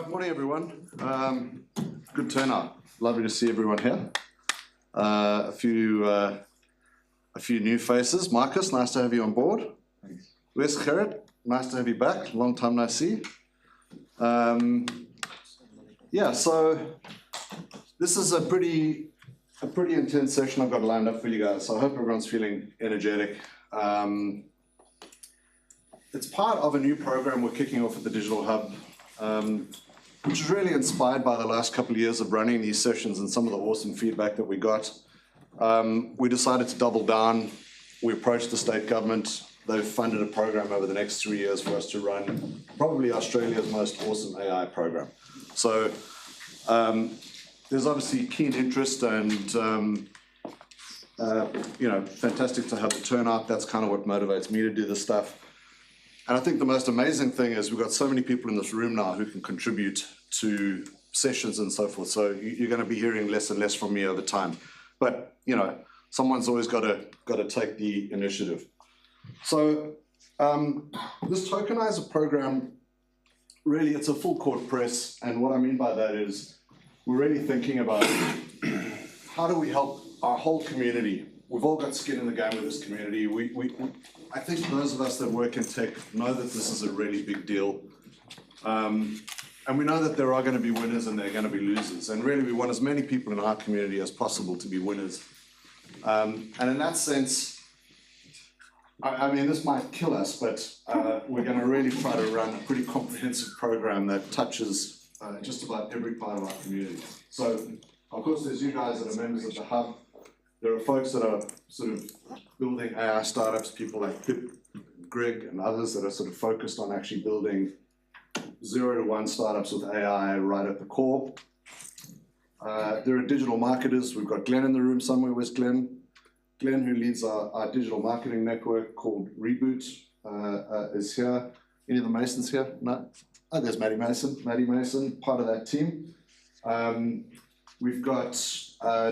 Morning, everyone. Good turnout. Lovely to see everyone here. A few new faces. Marcus, nice to have you on board. Thanks. Wes Gerrit, nice to have you back. Long time no see. Yeah, so this is a pretty intense session I've got lined up for you guys. So I hope everyone's feeling energetic. It's part of a new program we're kicking off at the Digital Hub, which is really inspired by the last couple of years of running these sessions and some of the awesome feedback that we got. We decided to double down. We approached the state government. They've funded a program over the next 3 years for us to run probably Australia's most awesome AI program. So there's obviously keen interest and fantastic to have the turnout. That's kind of what motivates me to do this stuff. And I think the most amazing thing is we've got so many people in this room now who can contribute to sessions and so forth. So you're going to be hearing less and less from me over time. But someone's always got to take the initiative. So this Tokenizer program, really, it's a full court press. And what I mean by that is we're really thinking about how do we help our whole community. We've all got skin in the game with this community. I think those of us that work in tech know that this is a really big deal. And we know that there are going to be winners and there are going to be losers. And really, we want as many people in our community as possible to be winners. And in that sense, I mean, this might kill us, but we're going to really try to run a pretty comprehensive program that touches just about every part of our community. So, of course, there's you guys that are members of the Hub. There are folks that are sort of building AI startups, people like Pip, Greg, and others that are sort of focused on actually building 0 to 1 startups with AI right at the core. There are digital marketers. We've got Glenn in the room somewhere. Where's Glenn? Glenn, who leads our digital marketing network called Reboot, is here. Any of the Masons here? No? Oh, there's Maddie Mason. Maddie Mason, part of that team. We've got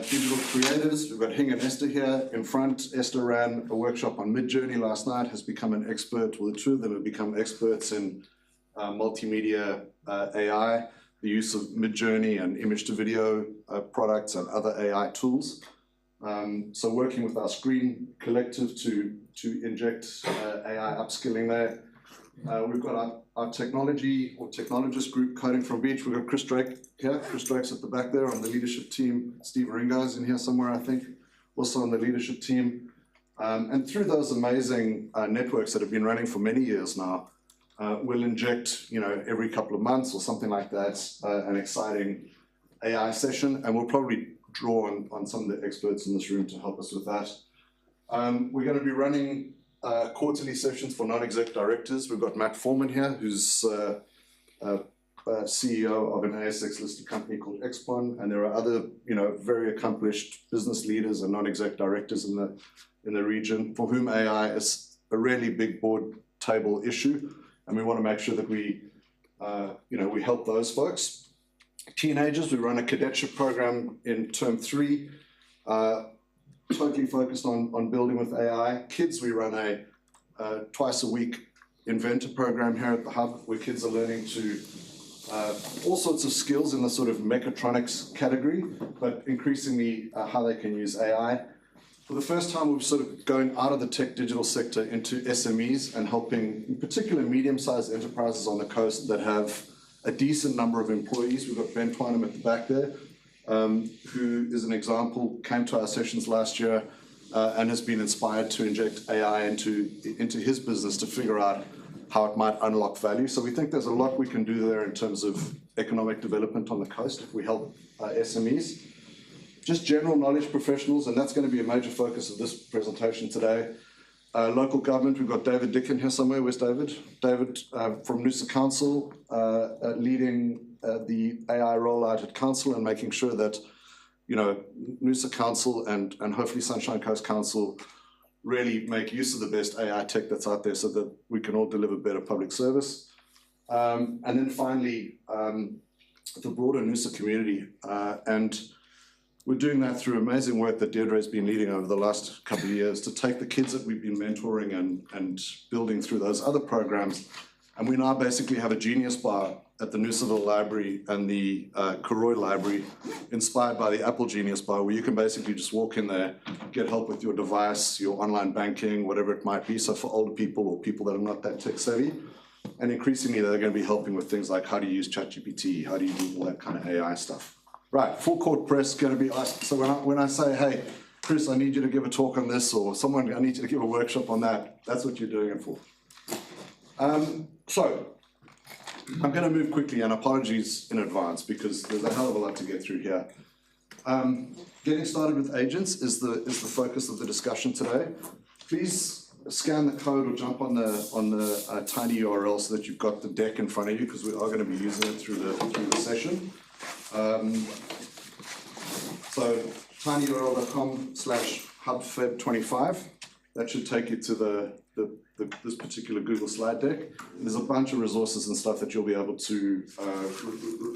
digital creators. We've got Hing and Esther here in front. Esther ran a workshop on Midjourney last night, has become an expert, well, the two of them have become experts in multimedia AI, the use of Midjourney and image-to-video products and other AI tools. So working with our Screen Collective to inject AI upskilling there. We've got our technology or technologist group, Coding from Beach. We've got Chris Drake here. Chris Drake's at the back there on the leadership team. Steve Ringo's in here somewhere, I think, also on the leadership team. And through those amazing networks that have been running for many years now, we'll inject, every couple of months or something like that, an exciting AI session. And we'll probably draw on some of the experts in this room to help us with that. We're going to be running quarterly sessions for non-exec directors. We've got Matt Foreman here, who's CEO of an ASX-listed company called Expon, and there are other, very accomplished business leaders and non-exec directors in the region for whom AI is a really big board table issue, and we want to make sure that we help those folks. Teenagers, we run a cadetship program in term 3. Totally focused on building with AI. Kids, we run a twice a week inventor program here at the Hub, where kids are learning to all sorts of skills in the sort of mechatronics category, but increasingly how they can use AI. For the first time, we're sort of going out of the tech digital sector into SMEs and helping, in particular, medium-sized enterprises on the coast that have a decent number of employees. We've got Ben Twynham at the back there, who is an example, came to our sessions last year and has been inspired to inject AI into his business to figure out how it might unlock value. So we think there's a lot we can do there in terms of economic development on the coast if we help SMEs. Just general knowledge professionals, and that's going to be a major focus of this presentation today. Local government, we've got David Dickin here somewhere. Where's David? David from Noosa Council, leading the AI rollout at Council and making sure that, Noosa Council and hopefully Sunshine Coast Council really make use of the best AI tech that's out there so that we can all deliver better public service. And then finally, the broader Noosa community. And we're doing that through amazing work that Deirdre's been leading over the last couple of years to take the kids that we've been mentoring and building through those other programs And we now basically have a Genius Bar at the Noosaville Library and the Karoi Library, inspired by the Apple Genius Bar, where you can basically just walk in there, get help with your device, your online banking, whatever it might be. So for older people or people that are not that tech savvy, and increasingly they're going to be helping with things like how to use ChatGPT, how do you do all that kind of AI stuff. Right, full court press, going to be asked. So when I say, hey, Chris, I need you to give a talk on this, or someone, I need you to give a workshop on that, that's what you're doing it for. So, I'm going to move quickly, and apologies in advance because there's a hell of a lot to get through here. Getting started with agents is the focus of the discussion today. Please scan the code or jump on the tiny URL so that you've got the deck in front of you, because we are going to be using it through the session. So tinyurl.com/hubfeb25. That should take you to this particular Google slide deck. There's a bunch of resources and stuff that you'll be able to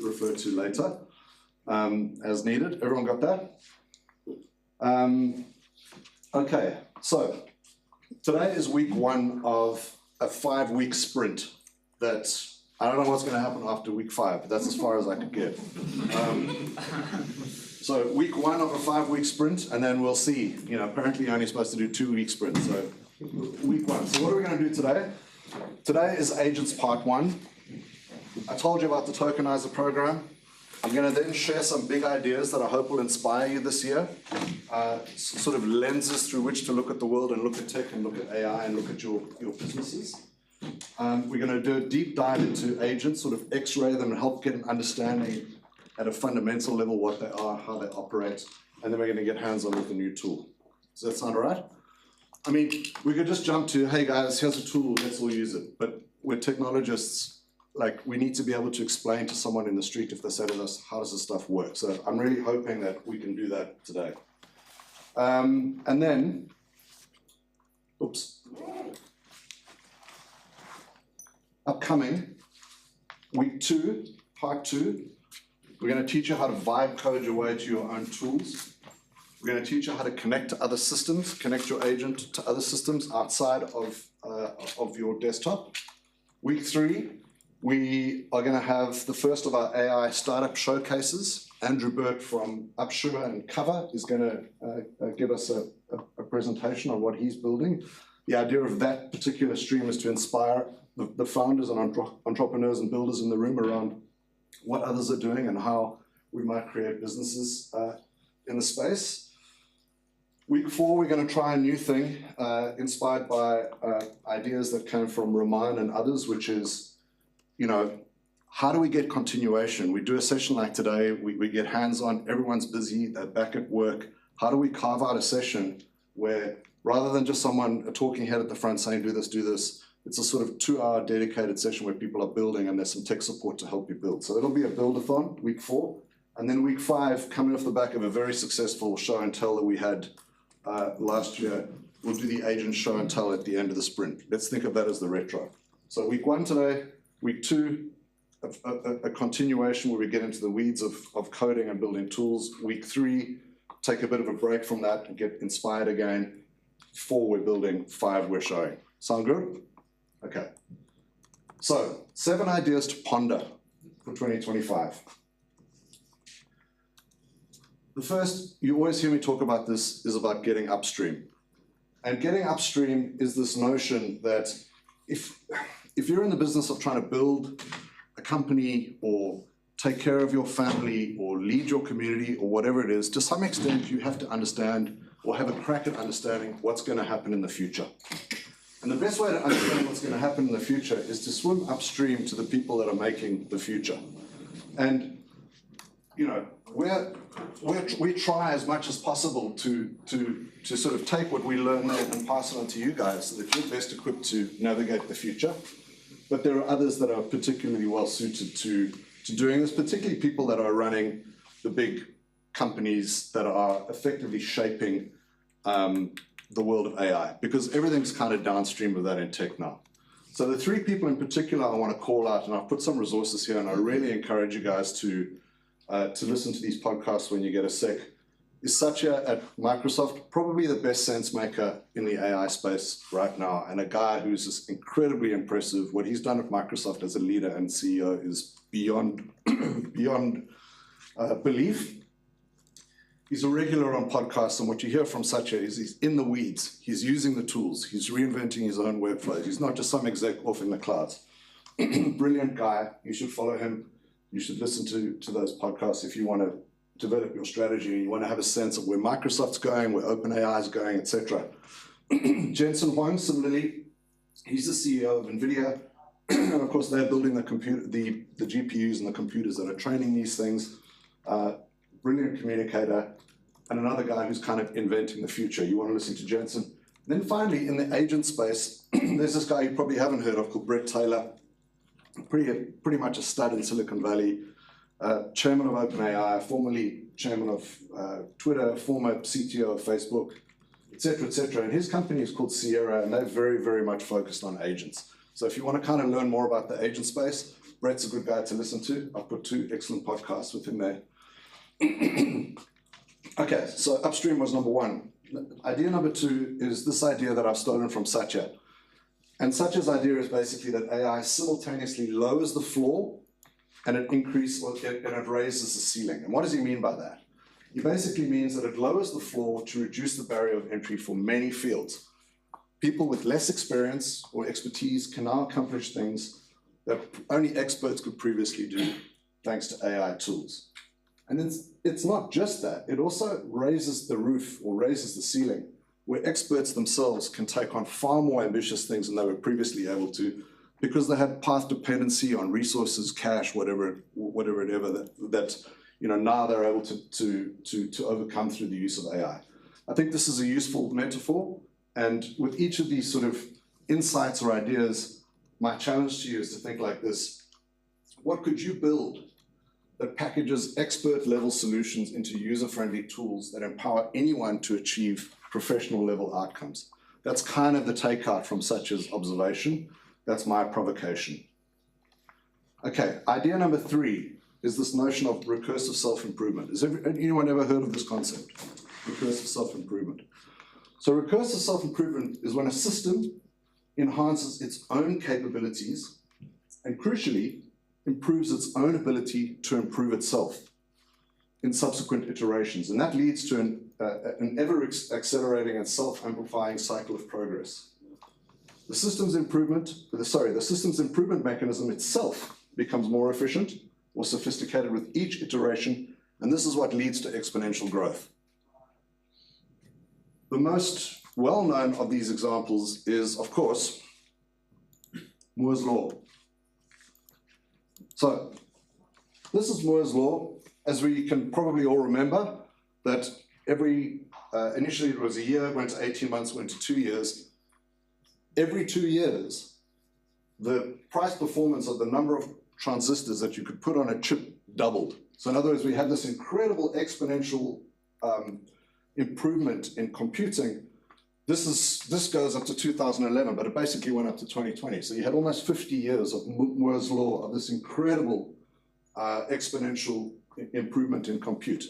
refer to later as needed. Everyone got that? Okay, so today is week 1 of a 5-week sprint that I don't know what's going to happen after week 5, but that's as far as I could get. So week 1 of a 5-week sprint, and then we'll see. You know, apparently you're only supposed to do 2-week sprints. So week 1. So what are we going to do today? Today is Agents Part 1. I told you about the Tokenizer program. I'm going to then share some big ideas that I hope will inspire you this year. Sort of lenses through which to look at the world and look at tech and look at AI and look at your businesses. We're going to do a deep dive into agents, sort of x-ray them and help get an understanding at a fundamental level what they are, how they operate, and then we're going to get hands-on with a new tool. Does that sound all right? I mean, we could just jump to, hey guys, here's a tool, let's all use it. But we're technologists, like we need to be able to explain to someone in the street if they say to us, how does this stuff work? So I'm really hoping that we can do that today. And then, upcoming, week 2, part 2, we're going to teach you how to vibe code your way to your own tools. We're going to teach you how to connect to other systems, connect your agent to other systems outside of your desktop. Week 3, we are going to have the first of our AI startup showcases. Andrew Burt from Upsugar and Cover is going to give us a presentation on what he's building. The idea of that particular stream is to inspire the founders and entrepreneurs and builders in the room around what others are doing and how we might create businesses in the space. Week 4, we're going to try a new thing inspired by ideas that came from Roman and others, which is, you know, how do we get continuation? We do a session like today, we get hands-on, everyone's busy, they're back at work. How do we carve out a session where rather than just someone, a talking head at the front saying, do this, it's a sort of 2-hour dedicated session where people are building and there's some tech support to help you build. So it'll be a build-a-thon, week 4. And then week 5, coming off the back of a very successful show and tell that we had last year, we'll do the agent show and tell at the end of the sprint. Let's think of that as the retro. So week 1 today, week 2, a continuation where we get into the weeds of coding and building tools. Week 3, take a bit of a break from that and get inspired again. 4, we're building. 5, we're showing. Sound good? Okay. So, 7 ideas to ponder for 2025. The first, you always hear me talk about this, is about getting upstream. And getting upstream is this notion that if you're in the business of trying to build a company or take care of your family or lead your community or whatever it is, to some extent you have to understand or have a crack at understanding what's going to happen in the future. And the best way to understand what's going to happen in the future is to swim upstream to the people that are making the future. And, you know, we try as much as possible to sort of take what we learn there and pass it on to you guys so that you're best equipped to navigate the future. But there are others that are particularly well suited to doing this, particularly people that are running the big companies that are effectively shaping the world of AI, because everything's kind of downstream of that in tech now. So the 3 people in particular I want to call out, and I've put some resources here, and I really encourage you guys to listen to these podcasts when you get a sec. is Satya at Microsoft, probably the best sense maker in the AI space right now, and a guy who's just incredibly impressive. What he's done at Microsoft as a leader and CEO is beyond, beyond belief. He's a regular on podcasts, and what you hear from Satya is he's in the weeds. He's using the tools. He's reinventing his own workflows. He's not just some exec off in the clouds. Brilliant guy. You should follow him. You should listen to those podcasts if you want to develop your strategy and you want to have a sense of where Microsoft's going, where OpenAI is going, etc. Jensen Huang, similarly, he's the CEO of NVIDIA. And of course, they're building the GPUs and the computers that are training these things. Brilliant communicator, and another guy who's kind of inventing the future. You want to listen to Jensen. Then finally, in the agent space, there's this guy you probably haven't heard of called Brett Taylor. Pretty much a stud in Silicon Valley. Chairman of OpenAI, formerly chairman of Twitter, former CTO of Facebook, etc., etc. And his company is called Sierra, and they're very, very much focused on agents. So if you want to kind of learn more about the agent space, Brett's a good guy to listen to. I've put 2 excellent podcasts with him there. Okay, so upstream was number 1. Idea number 2 is this idea that I've stolen from Satya. And Satya's idea is basically that AI simultaneously lowers the floor and it raises the ceiling. And what does he mean by that? He basically means that it lowers the floor to reduce the barrier of entry for many fields. People with less experience or expertise can now accomplish things that only experts could previously do, thanks to AI tools. And it's not just that, it also raises the roof or raises the ceiling, where experts themselves can take on far more ambitious things than they were previously able to, because they had path dependency on resources, cash, whatever that now they're able to overcome through the use of AI. I think this is a useful metaphor, and with each of these sort of insights or ideas, my challenge to you is to think like this: what could you build that packages expert-level solutions into user-friendly tools that empower anyone to achieve professional-level outcomes? That's kind of the takeout from Satya's observation. That's my provocation. Okay, idea number 3 is this notion of recursive self-improvement. Has anyone ever heard of this concept? Recursive self-improvement. So recursive self-improvement is when a system enhances its own capabilities and, crucially, improves its own ability to improve itself in subsequent iterations. And that leads to an ever-accelerating and self-amplifying cycle of progress. The system's improvement mechanism itself becomes more efficient or sophisticated with each iteration, and this is what leads to exponential growth. The most well-known of these examples is, of course, Moore's Law. So this is Moore's Law. As we can probably all remember, that initially it was a year, went to 18 months, went to 2 years. Every 2 years, the price performance of the number of transistors that you could put on a chip doubled. So in other words, we had this incredible exponential improvement in computing. This goes up to 2011, but it basically went up to 2020. So you had almost 50 years of Moore's Law, of this incredible exponential improvement in compute.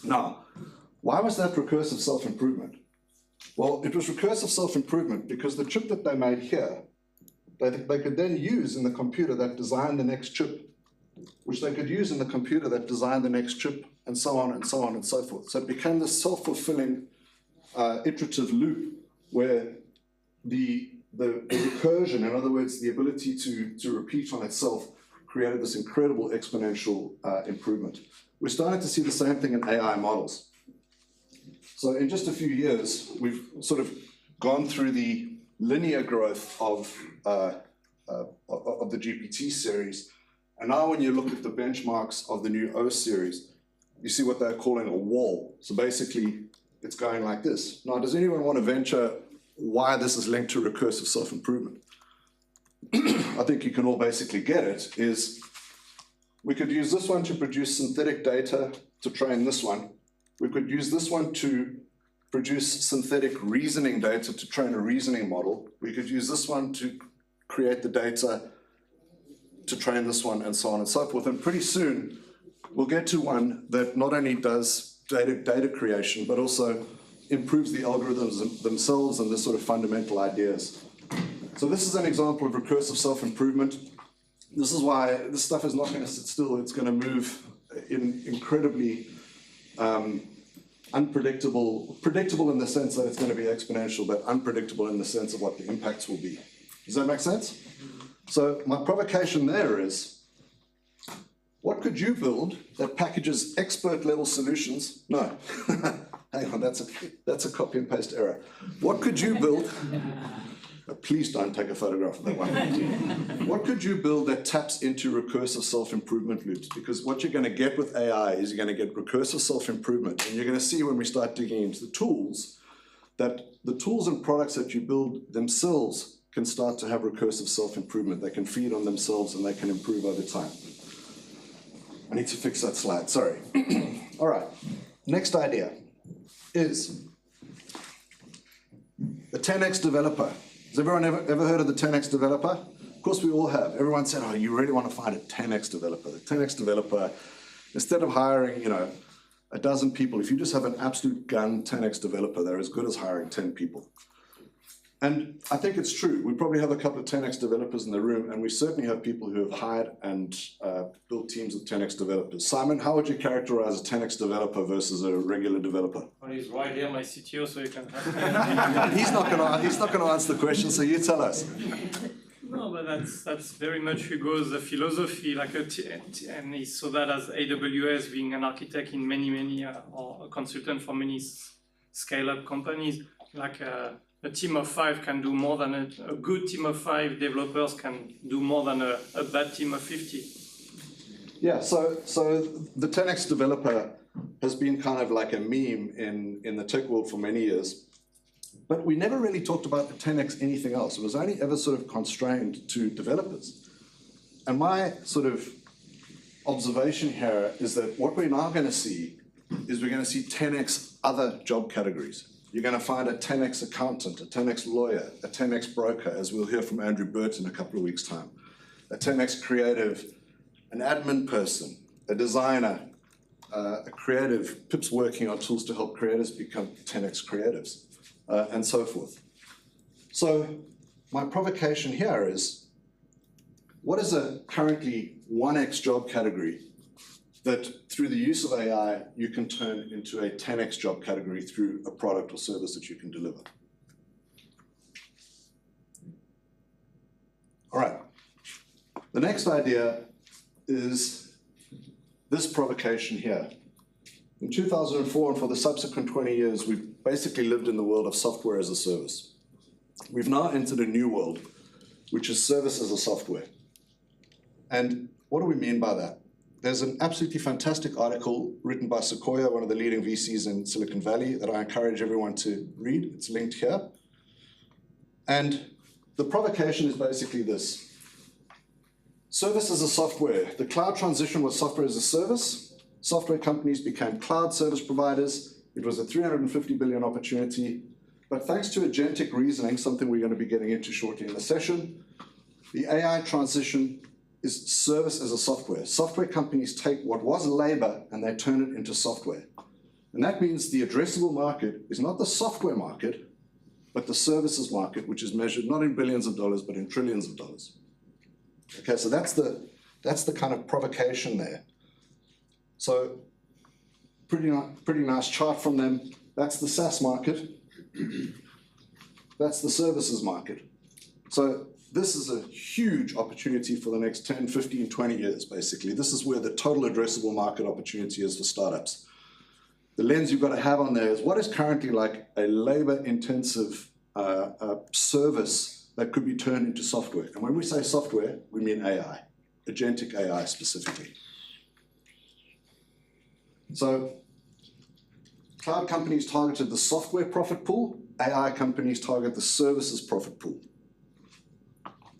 Now, why was that recursive self-improvement? Well, it was recursive self-improvement because the chip that they made here, they could then use in the computer that designed the next chip, which they could use in the computer that designed the next chip, and so on and so on and so forth. So it became this self-fulfilling iterative loop where the recursion, in other words, the ability to repeat on itself, created this incredible exponential improvement. We're starting to see the same thing in AI models. So in just a few years, we've sort of gone through the linear growth of the GPT series. And now when you look at the benchmarks of the new O series, you see what they're calling a wall. So basically, it's going like this. Now, does anyone want to venture why this is linked to recursive self-improvement? I think you can all basically get it, is we could use this one to produce synthetic data to train this one. We could use this one to produce synthetic reasoning data to train a reasoning model. We could use this one to create the data to train this one, and so on and so forth. And pretty soon, we'll get to one that not only does data creation, but also improves the algorithms themselves and the sort of fundamental ideas. So this is an example of recursive self-improvement. This is why this stuff is not going to sit still. It's going to move in incredibly predictable in the sense that it's going to be exponential, but unpredictable in the sense of what the impacts will be. Does that make sense? So my provocation there is, what could you build that packages expert-level solutions? No, hang on, that's a copy and paste error. What could you build? Please don't take a photograph of that one. What could you build that taps into recursive self-improvement loops? Because what you're going to get with AI is you're going to get recursive self-improvement, and you're going to see when we start digging into the tools, that the tools and products that you build themselves can start to have recursive self-improvement. They can feed on themselves and they can improve over time. I need to fix that slide, sorry. All right, next idea is the 10x developer. Has everyone ever heard of the 10x developer? Of course we all have. Everyone said, oh, you really want to find a 10x developer. The 10x developer, instead of hiring, a dozen people, if you just have an absolute gun 10x developer, they're as good as hiring 10 people. And I think it's true. We probably have a couple of 10x developers in the room, and we certainly have people who have hired and built teams of 10x developers. Simon, how would you characterize a 10x developer versus a regular developer? Well, he's right here, my CTO, so you can He's not going to answer the question, so you tell us. No, but that's very much Hugo's philosophy, and he saw that as AWS being an architect in many or a consultant for many scale-up companies. A team of 5 can do more than a good team of 5 developers can do more than a bad team of 50. Yeah, so the 10x developer has been kind of like a meme in the tech world for many years, but we never really talked about the 10x anything else. It was only ever sort of constrained to developers. And my sort of observation here is that what we're now going to see is we're going to see 10x other job categories. You're going to find a 10x accountant, a 10x lawyer, a 10x broker, as we'll hear from Andrew Burt in a couple of weeks' time, a 10x creative, an admin person, a designer, a creative. Pip's working on tools to help creators become 10x creatives, and so forth. So my provocation here is, what is a currently 1x job category that through the use of AI, you can turn into a 10x job category through a product or service that you can deliver? All right, the next idea is this provocation here. In 2004 and for the subsequent 20 years, we've basically lived in the world of software as a service. We've now entered a new world, which is service as a software. And what do we mean by that? There's an absolutely fantastic article written by Sequoia, one of the leading VCs in Silicon Valley, that I encourage everyone to read. It's linked here. And the provocation is basically this. Service as a software. The cloud transition was software as a service. Software companies became cloud service providers. It was a $350 billion opportunity. But thanks to agentic reasoning, something we're going to be getting into shortly in the session, the AI transition is service as a software. Software companies take what was labor and they turn it into software. And that means the addressable market is not the software market, but the services market, which is measured not in billions of dollars, but in trillions of dollars. Okay, so that's the kind of provocation there. So pretty nice chart from them. That's the SaaS market. That's the services market. So this is a huge opportunity for the next 10, 15, 20 years, basically. This is where the total addressable market opportunity is for startups. The lens you've got to have on there is what is currently like a labor-intensive service that could be turned into software. And when we say software, we mean AI, agentic AI specifically. So cloud companies targeted the software profit pool, AI companies target the services profit pool.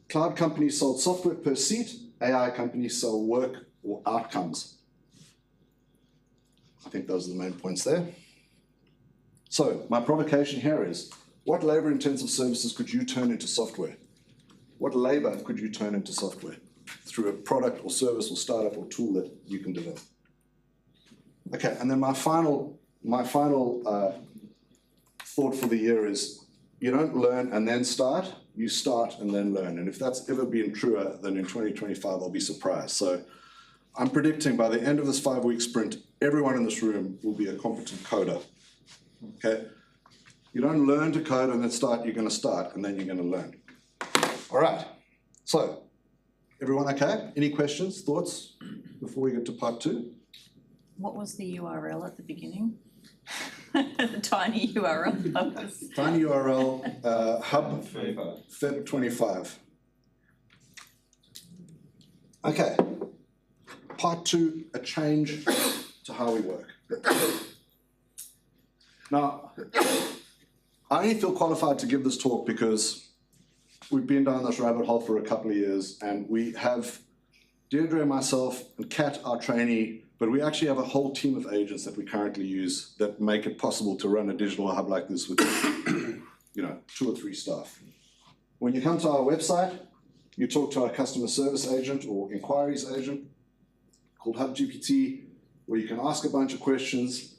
Cloud companies sold software per seat, AI companies sell work or outcomes. I think those are the main points there. So my provocation here is, what labor-intensive services could you turn into software? What labor could you turn into software through a product or service or startup or tool that you can develop? Okay, and then my final thought for the year is you don't learn and then start, you start and then learn. And if that's ever been truer, then in 2025 I'll be surprised. So I'm predicting by the end of this 5-week sprint, everyone in this room will be a competent coder. Okay? You don't learn to code and then start, you're going to start and then you're going to learn. All right. So, everyone okay? Any questions, thoughts before we get to part 2? What was the URL at the beginning? The tiny URL. Tiny URL, hub Feb 25. Okay. Part 2, a change to how we work. Now, I only feel qualified to give this talk because we've been down this rabbit hole for a couple of years, and we have Deirdre and myself and Kat, our trainee, but we actually have a whole team of agents that we currently use that make it possible to run a digital hub like this with 2 or 3 staff. When you come to our website, you talk to our customer service agent or inquiries agent called Hub GPT, where you can ask a bunch of questions,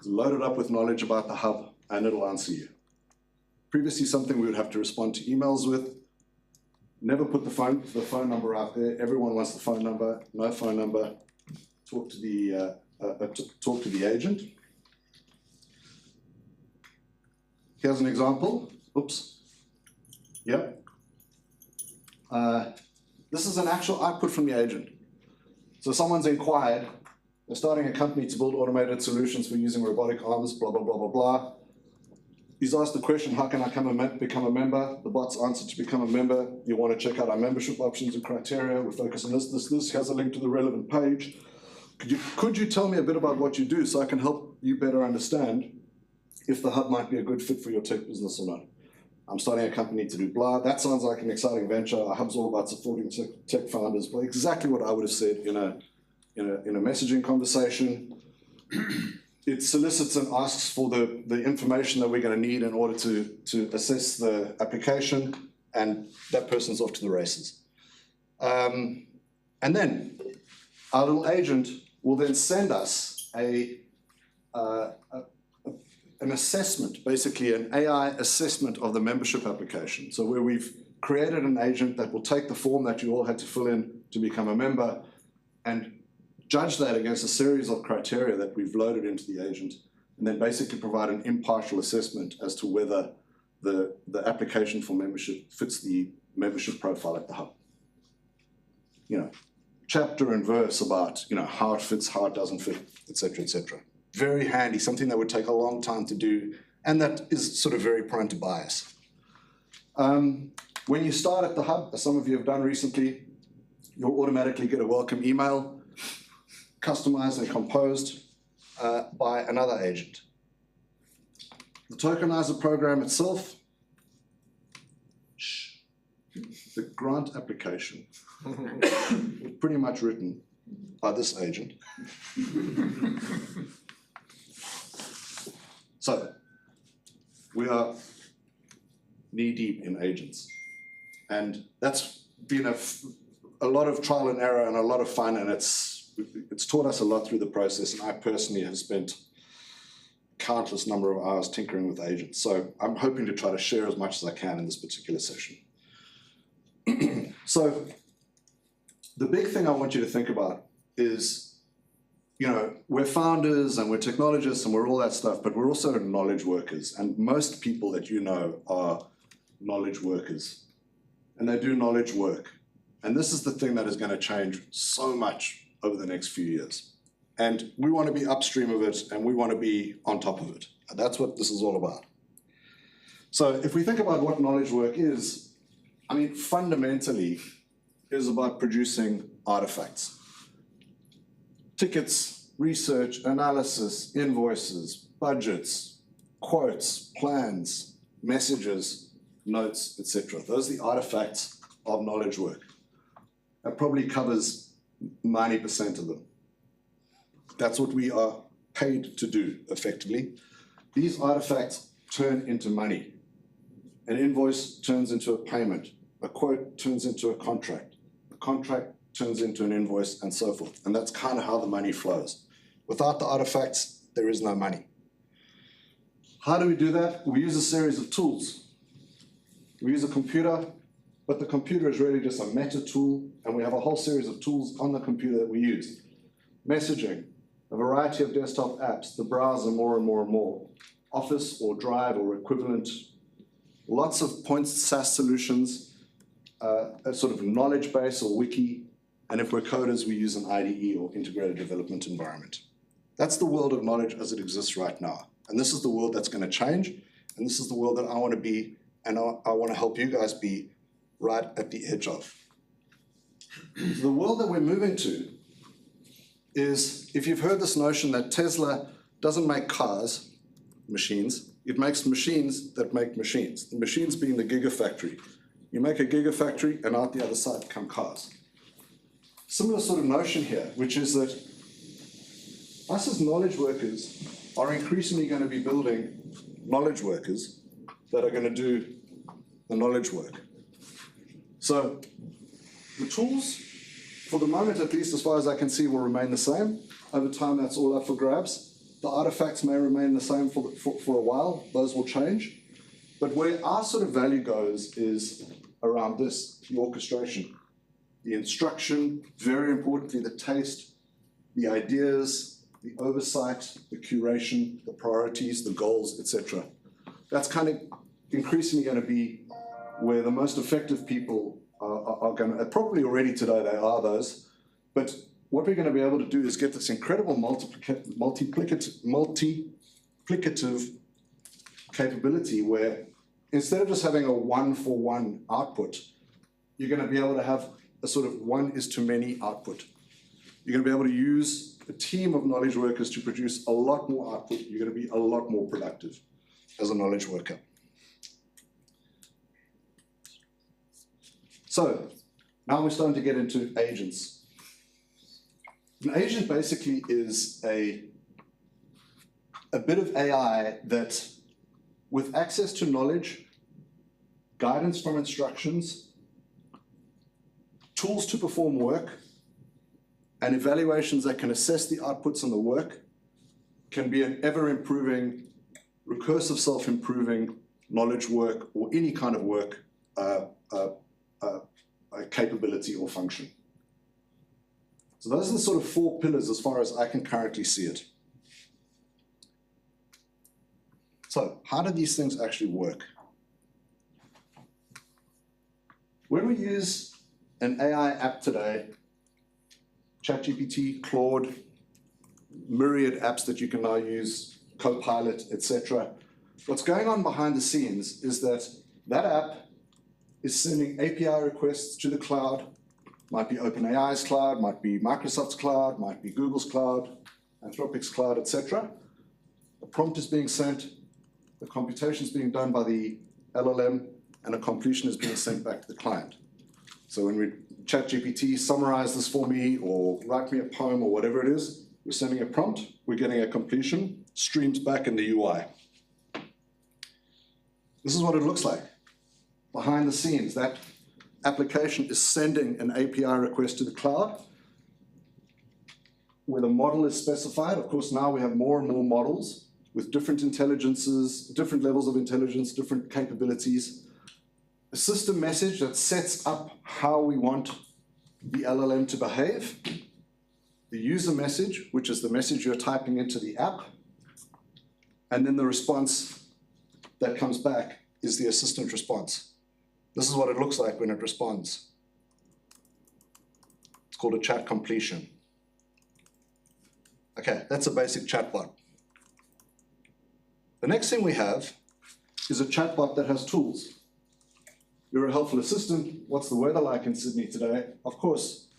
load it up with knowledge about the hub, and it'll answer you. Previously, something we would have to respond to emails with. Never put the phone number out there. Everyone wants the phone number. No phone number. Talk to the agent. Here's an example. Oops. Yep. This is an actual output from the agent. So someone's inquired. They're starting a company to build automated solutions for using robotic arms, blah, blah, blah, blah, blah. He's asked the question, how can I become a member? The bot's answered to become a member. You want to check out our membership options and criteria. We focus on this. Here's a link to the relevant page. Could you tell me a bit about what you do so I can help you better understand if the hub might be a good fit for your tech business or not? I'm starting a company to do blah. That sounds like an exciting venture. Our hub's all about supporting tech founders. But exactly what I would have said in a messaging conversation. It solicits and asks for the information that we're going to need in order to assess the application, and that person's off to the races. And then our little agent will then send us an assessment, basically an AI assessment of the membership application. So where we've created an agent that will take the form that you all had to fill in to become a member and judge that against a series of criteria that we've loaded into the agent, and then basically provide an impartial assessment as to whether the application for membership fits the membership profile at the hub. Chapter and verse about how it fits, how it doesn't fit, etc., etc. Very handy, something that would take a long time to do, and that is sort of very prone to bias. When you start at the hub, as some of you have done recently, you'll automatically get a welcome email, customized and composed by another agent. The Tokenizer program itself, the grant application, was pretty much written by this agent. So, we are knee-deep in agents. And that's been a lot of trial and error and a lot of fun, and it's taught us a lot through the process, and I personally have spent countless number of hours tinkering with agents. So I'm hoping to try to share as much as I can in this particular session. So the big thing I want you to think about is, we're founders and we're technologists and we're all that stuff, but we're also knowledge workers. And most people that you know are knowledge workers, and they do knowledge work. And this is the thing that is going to change so much over the next few years. And we want to be upstream of it, and we want to be on top of it. And that's what this is all about. So if we think about what knowledge work is, fundamentally, it is about producing artifacts. Tickets, research, analysis, invoices, budgets, quotes, plans, messages, notes, etc. Those are the artifacts of knowledge work. That probably covers 90% of them. That's what we are paid to do, effectively. These artifacts turn into money. An invoice turns into a payment. A quote turns into a contract. A contract turns into an invoice, and so forth. And that's kind of how the money flows. Without the artifacts, there is no money. How do we do that? We use a series of tools. We use a computer, but the computer is really just a meta tool, and we have a whole series of tools on the computer that we use. Messaging, a variety of desktop apps, the browser more and more and more, Office or Drive or equivalent, lots of point SaaS solutions, a sort of knowledge base or wiki, and if we're coders, we use an IDE or integrated development environment. That's the world of knowledge as it exists right now. And this is the world that's going to change, and this is the world that I want to be, and I want to help you guys be right at the edge of. The world that we're moving to is, if you've heard this notion that Tesla doesn't make cars, machines, it makes machines that make machines. The machines being the gigafactory. You make a gigafactory and out the other side come cars. Similar sort of notion here, which is that us as knowledge workers are increasingly going to be building knowledge workers that are going to do the knowledge work. So the tools, for the moment at least as far as I can see, will remain the same. Over time, that's all up for grabs. The artifacts may remain the same for a while. Those will change. But where our sort of value goes is around this, the orchestration, the instruction, very importantly, the taste, the ideas, the oversight, the curation, the priorities, the goals, etc. That's kind of increasingly going to be where the most effective people are going to, probably already today they are those, but what we're going to be able to do is get this incredible multiplicative capability where instead of just having a one-for-one output, you're going to be able to have a sort of one-is-to-many output. You're going to be able to use a team of knowledge workers to produce a lot more output. You're going to be a lot more productive as a knowledge worker. So now we're starting to get into agents. An agent basically is a bit of AI that, with access to knowledge, guidance from instructions, tools to perform work, and evaluations that can assess the outputs on the work, can be an ever-improving, recursive self-improving knowledge work or any kind of work capability or function. So those are the sort of four pillars as far as I can currently see it. So how do these things actually work? When we use an AI app today, ChatGPT, Claude, myriad apps that you can now use, Copilot, etc. What's going on behind the scenes is that that app is sending API requests to the cloud. Might be OpenAI's cloud, might be Microsoft's cloud, might be Google's cloud, Anthropic's cloud, etc. A prompt is being sent, the computation is being done by the LLM, and a completion is being sent back to the client. So when we ChatGPT, summarize this for me, or write me a poem, or whatever it is, we're sending a prompt, we're getting a completion, streams back in the UI. This is what it looks like. Behind the scenes, that application is sending an API request to the cloud where the model is specified. Of course, now we have more and more models with different intelligences, different levels of intelligence, different capabilities. A system message that sets up how we want the LLM to behave. The user message, which is the message you're typing into the app. And then the response that comes back is the assistant response. This is what it looks like when it responds. It's called a chat completion. Okay, that's a basic chatbot. The next thing we have is a chatbot that has tools. You're a helpful assistant. What's the weather like in Sydney today? Of course,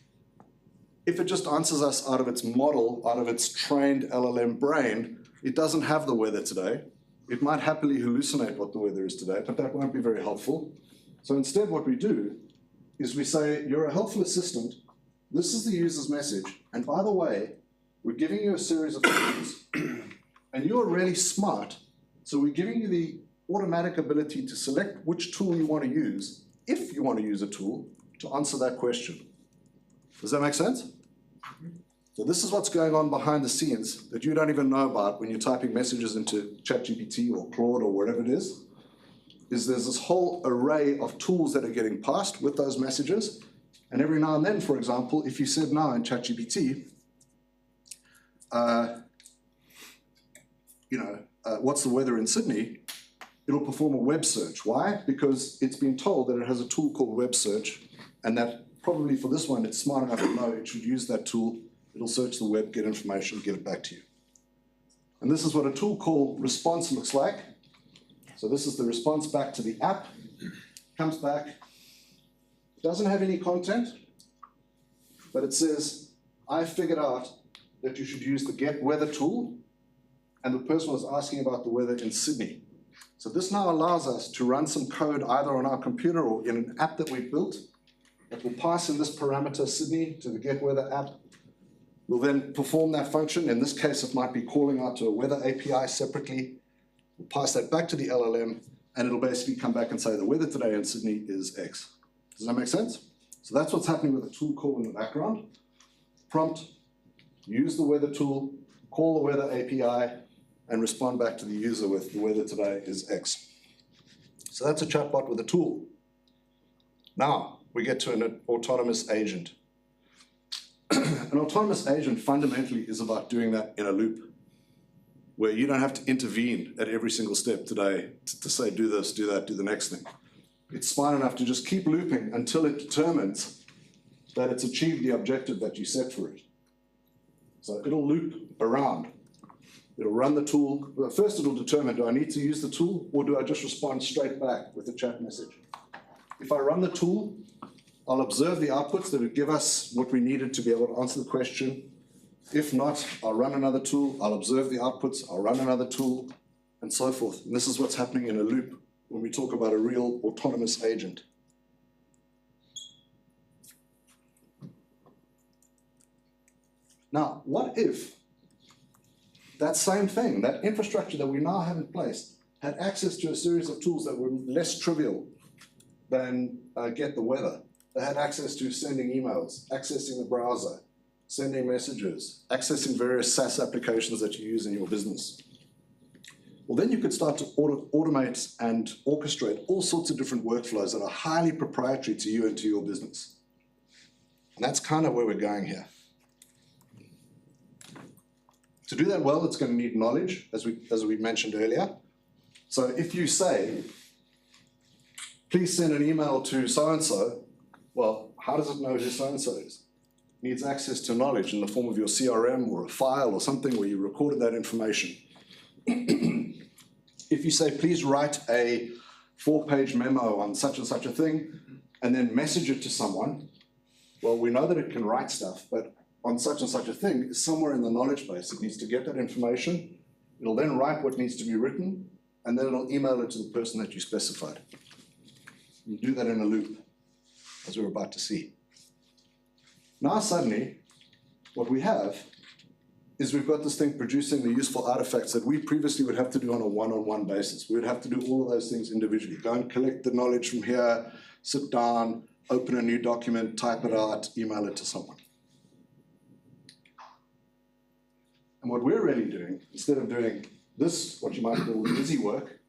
if it just answers us out of its model, out of its trained LLM brain, it doesn't have the weather today. It might happily hallucinate what the weather is today, but that won't be very helpful. So instead what we do is we say, you're a helpful assistant, this is the user's message, and by the way, we're giving you a series of tools, and you're really smart, so we're giving you the automatic ability to select which tool you want to use, if you want to use a tool, to answer that question. Does that make sense? So this is what's going on behind the scenes that you don't even know about when you're typing messages into ChatGPT or Claude or whatever it is there's this whole array of tools that are getting passed with those messages. And every now and then, for example, if you said now in ChatGPT, what's the weather in Sydney, it'll perform a web search. Why? Because it's been told that it has a tool called web search, and that probably for this one, it's smart enough to know it should use that tool. It'll search the web, get information, get it back to you. And this is what a tool called response looks like. So this is the response back to the app, comes back, doesn't have any content, but it says, I figured out that you should use the get weather tool, and the person was asking about the weather in Sydney. So this now allows us to run some code either on our computer or in an app that we've built that will pass in this parameter Sydney to the get weather app. We'll then perform that function. In this case, it might be calling out to a weather API separately. We'll pass that back to the LLM, and it'll basically come back and say the weather today in Sydney is X. Does that make sense? So that's what's happening with the tool call in the background. Prompt, use the weather tool, call the weather API, and respond back to the user with the weather today is X. So that's a chatbot with a tool. Now we get to an autonomous agent. An autonomous agent fundamentally is about doing that in a loop, where you don't have to intervene at every single step today to say, do this, do that, do the next thing. It's smart enough to just keep looping until it determines that it's achieved the objective that you set for it. So it'll loop around. It'll run the tool. Well, first it'll determine, do I need to use the tool, or do I just respond straight back with a chat message? If I run the tool, I'll observe the outputs that would give us what we needed to be able to answer the question. If not, I'll run another tool, I'll observe the outputs, I'll run another tool, and so forth. And this is what's happening in a loop when we talk about a real autonomous agent. Now, what if that same thing, that infrastructure that we now have in place, had access to a series of tools that were less trivial than get the weather? They had access to sending emails, accessing the browser, sending messages, accessing various SaaS applications that you use in your business. Well, then you could start to automate and orchestrate all sorts of different workflows that are highly proprietary to you and to your business. And that's kind of where we're going here. To do that well, it's going to need knowledge, as we mentioned earlier. So if you say, please send an email to so-and-so, well, how does it know who so-and-so is? It needs access to knowledge in the form of your CRM or a file or something where you recorded that information. If you say, please write a 4-page memo on such and such a thing, and then message it to someone, well, we know that it can write stuff, but on such and such a thing, somewhere in the knowledge base, it needs to get that information. It'll then write what needs to be written, and then it'll email it to the person that you specified. You do that in a loop, as we're about to see. Now suddenly, what we have is we've got this thing producing the useful artifacts that we previously would have to do on a one-on-one basis. We would have to do all of those things individually. Go and collect the knowledge from here, sit down, open a new document, type it out, email it to someone. And what we're really doing, instead of doing this, what you might call busy work,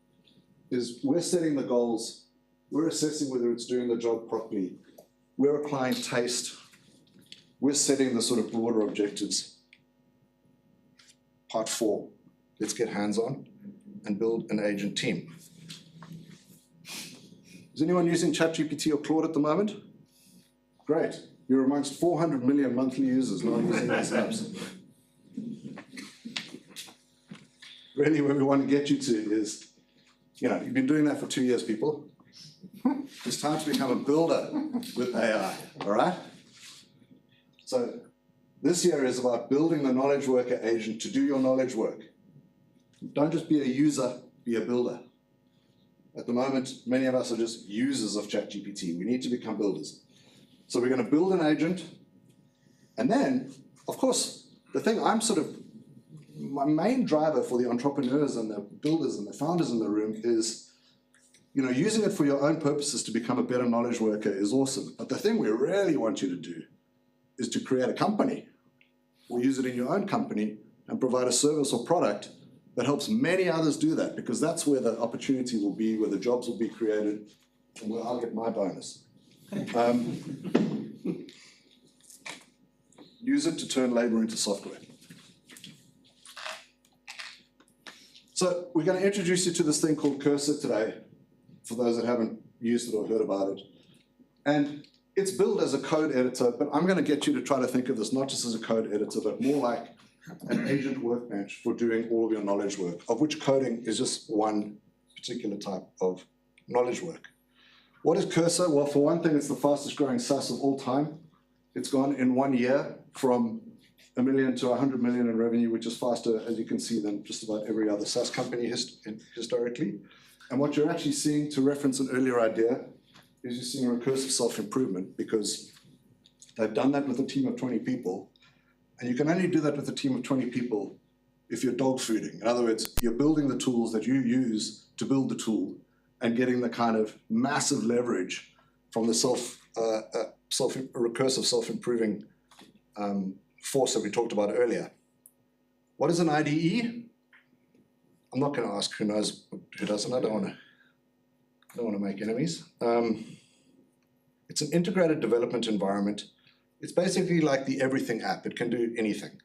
is we're setting the goals, we're assessing whether it's doing the job properly, we're applying taste, we're setting the sort of broader objectives. Part 4, let's get hands-on and build an agent team. Is anyone using ChatGPT or Claude at the moment? Great, you're amongst 400 million monthly users not using these apps. Really, where we want to get you to is, you've been doing that for 2 years, people. It's time to become a builder with AI, all right? So this year is about building the knowledge worker agent to do your knowledge work. Don't just be a user, be a builder. At the moment, many of us are just users of ChatGPT. We need to become builders. So we're going to build an agent, and then, of course, the thing my main driver for the entrepreneurs and the builders and the founders in the room is, using it for your own purposes to become a better knowledge worker is awesome. But the thing we really want you to do is to create a company. or use it in your own company and provide a service or product that helps many others do that, because that's where the opportunity will be, where the jobs will be created, and where I'll get my bonus. Use it to turn labor into software. So we're going to introduce you to this thing called Cursor today, for those that haven't used it or heard about it. And it's built as a code editor, but I'm going to get you to try to think of this not just as a code editor, but more like an agent workbench for doing all of your knowledge work, of which coding is just one particular type of knowledge work. What is Cursor? Well, for one thing, it's the fastest growing SaaS of all time. It's gone in 1 year from $1 million to 100 million in revenue, which is faster, as you can see, than just about every other SaaS company historically. And what you're actually seeing, to reference an earlier idea, is you're seeing recursive self-improvement, because they've done that with a team of 20 people. And you can only do that with a team of 20 people if you're dog fooding. In other words, you're building the tools that you use to build the tool and getting the kind of massive leverage from the recursive self-improving force that we talked about earlier. What is an IDE? I'm not going to ask who knows, who doesn't. I don't want to make enemies. It's an integrated development environment. It's basically like the everything app. It can do anything.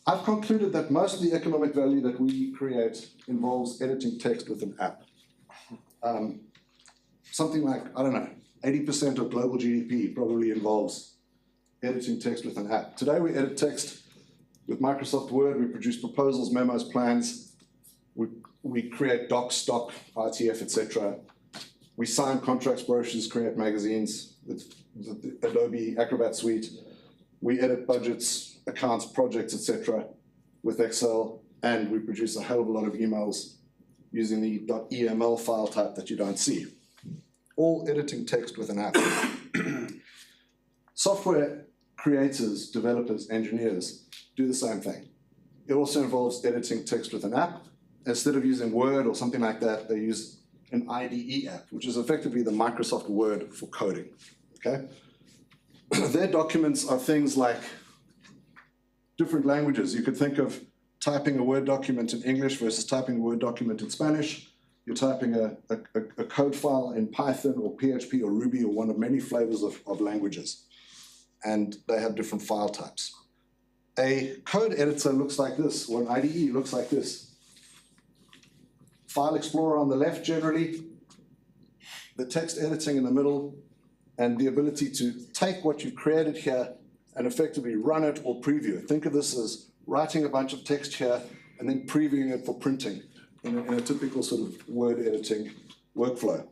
I've concluded that most of the economic value that we create involves editing text with an app. Something like, I don't know, 80% of global GDP probably involves editing text with an app. Today we edit text with Microsoft Word. We produce proposals, memos, plans. We create docs, stock, RTF, etc. We sign contracts, brochures, create magazines with the Adobe Acrobat Suite. We edit budgets, accounts, projects, etc. with Excel, and we produce a hell of a lot of emails using the .eml file type that you don't see. All editing text with an app. Software creators, developers, engineers do the same thing. It also involves editing text with an app. Instead of using Word or something like that, they use an IDE app, which is effectively the Microsoft Word for coding, okay? Their documents are things like different languages. You could think of typing a Word document in English versus typing a Word document in Spanish. You're typing a code file in Python or PHP or Ruby or one of many flavors of languages. And they have different file types. A code editor looks like this, or an IDE looks like this. File Explorer on the left generally, the text editing in the middle, and the ability to take what you've created here and effectively run it or preview it. Think of this as writing a bunch of text here and then previewing it for printing in a typical sort of Word editing workflow.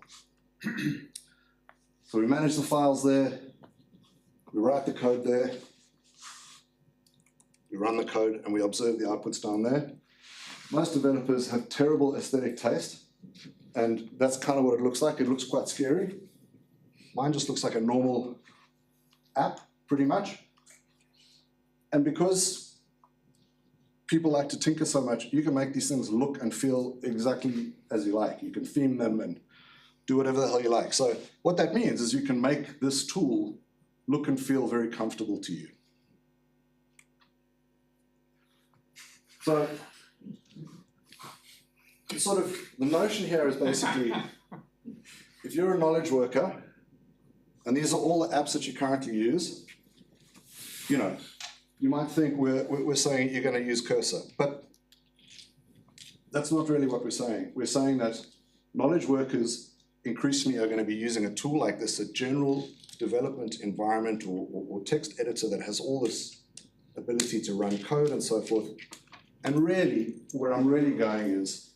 So we manage the files there, we write the code there, we run the code, and we observe the outputs down there. Most developers have terrible aesthetic taste, and that's kind of what it looks like. It looks quite scary. Mine just looks like a normal app, pretty much. And because people like to tinker so much, you can make these things look and feel exactly as you like. You can theme them and do whatever the hell you like. So what that means is you can make this tool look and feel very comfortable to you. So sort of the notion here is basically, if you're a knowledge worker, and these are all the apps that you currently use, you know, you might think we're saying you're going to use Cursor, but that's not really what we're saying. We're saying that knowledge workers increasingly are going to be using a tool like this, a general development environment or text editor that has all this ability to run code and so forth. And really, where I'm really going is,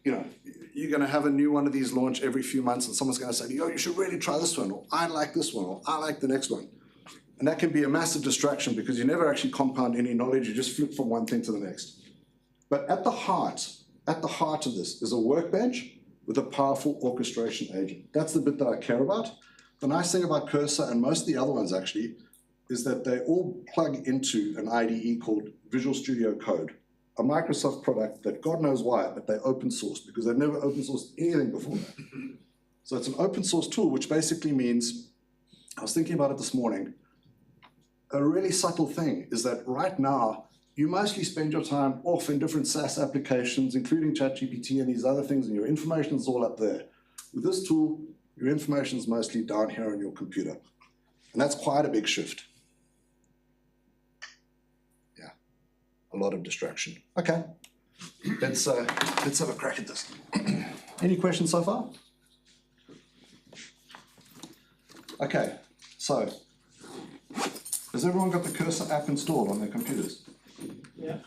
you know, you're going to have a new one of these launch every few months, and someone's going to say, yo, you should really try this one, or I like this one, or I like the next one. And that can be a massive distraction because you never actually compound any knowledge, you just flip from one thing to the next. But at the heart of this is a workbench with a powerful orchestration agent. That's the bit that I care about. The nice thing about Cursor, and most of the other ones actually, is that they all plug into an IDE called Visual Studio Code, a Microsoft product that God knows why, but they open source because they've never open sourced anything before that. So it's an open source tool, which basically means, I was thinking about it this morning, a really subtle thing is that right now, you mostly spend your time off in different SaaS applications, including ChatGPT and these other things, and your information is all up there. With this tool, your information is mostly down here on your computer. And that's quite a big shift. Yeah, a lot of distraction. Okay, let's have a crack at this. Any questions so far? Okay, so has everyone got the Cursor app installed on their computers? Yeah.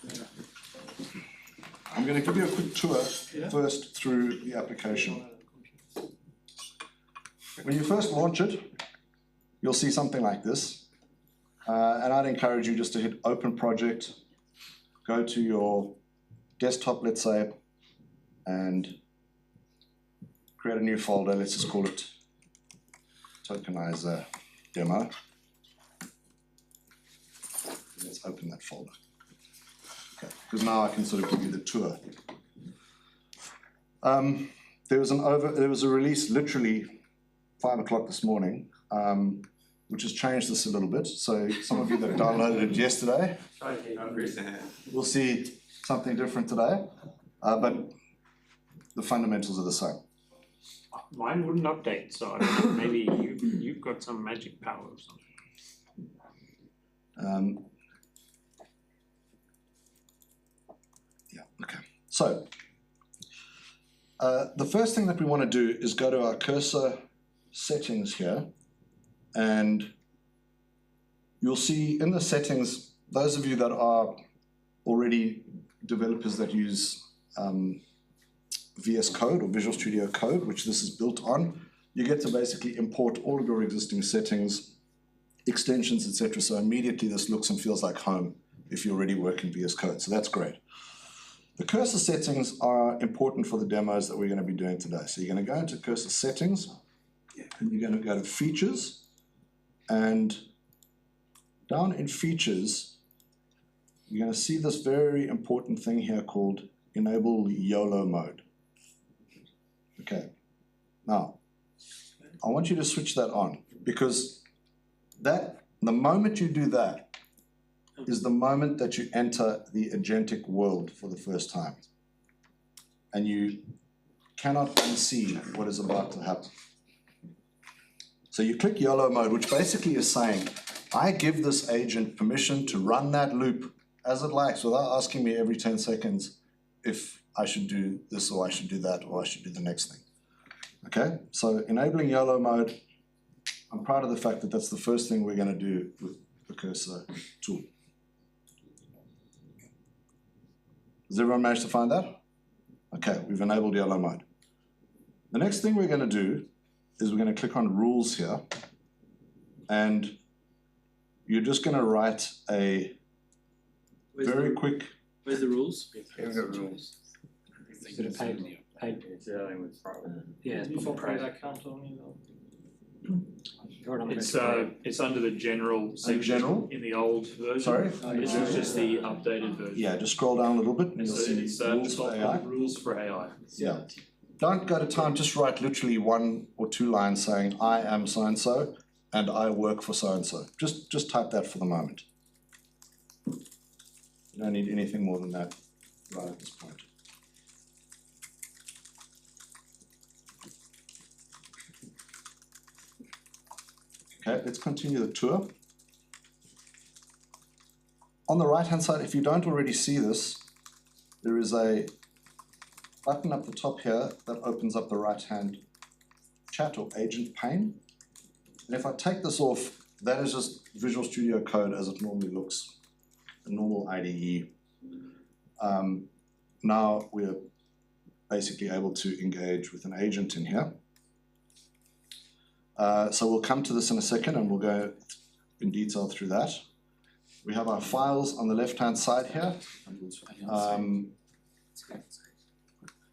I'm going to give you a quick tour first through the application. When you first launch it, you'll see something like this. And I'd encourage you just to hit Open Project, go to your desktop, let's say, and create a new folder. Let's just call it Tokenizer Demo. Let's open that folder. Okay, because now I can sort of give you the tour. There was a release literally 5 o'clock this morning, which has changed this a little bit. So some of you that downloaded it yesterday will see something different today, but the fundamentals are the same. Mine wouldn't update, so I don't know, maybe you've got some magic power or something. Yeah, okay. So the first thing that we want to do is go to our cursor settings here, and you'll see in the settings, those of you that are already developers that use VS Code or Visual Studio Code, which this is built on, you get to basically import all of your existing settings, extensions, etc. So immediately this looks and feels like home if you already work in VS Code. So that's great. The cursor settings are important for the demos that we're going to be doing today. So you're going to go into cursor settings, and you're going to go to features, and down in features, you're going to see this very important thing here called enable YOLO mode. Okay, now I want you to switch that on, because the moment you do that is the moment that you enter the agentic world for the first time, and you cannot unsee what is about to happen. So you click YOLO mode, which basically is saying, I give this agent permission to run that loop as it likes without asking me every 10 seconds if I should do this or I should do that or I should do the next thing. Okay, so enabling YOLO mode, I'm proud of the fact that that's the first thing we're going to do with the cursor tool. Has everyone managed to find that? Okay, we've enabled YOLO mode. The next thing we're going to do is we're going to click on rules here, and you're just going to write a very quick. Where's the rules? Bit of pain. Yeah, it's For before private private. account only though. It's under the general section general? in the old version. Sorry? This is just the updated version. Yeah, just scroll down a little bit and you'll So see it's rules for AI. rules for AI. Yeah. Don't go to time, just write literally 1 or 2 lines saying, I am so-and-so, and I work for so-and-so. Just type that for the moment. You don't need anything more than that right at this point. Okay, let's continue the tour. On the right-hand side, if you don't already see this, there is a button up the top here that opens up the right-hand chat or agent pane. And if I take this off, that is just Visual Studio Code as it normally looks, a normal IDE. Now we're basically able to engage with an agent in here. So we'll come to this in a second and we'll go in detail through that. We have our files on the left-hand side here.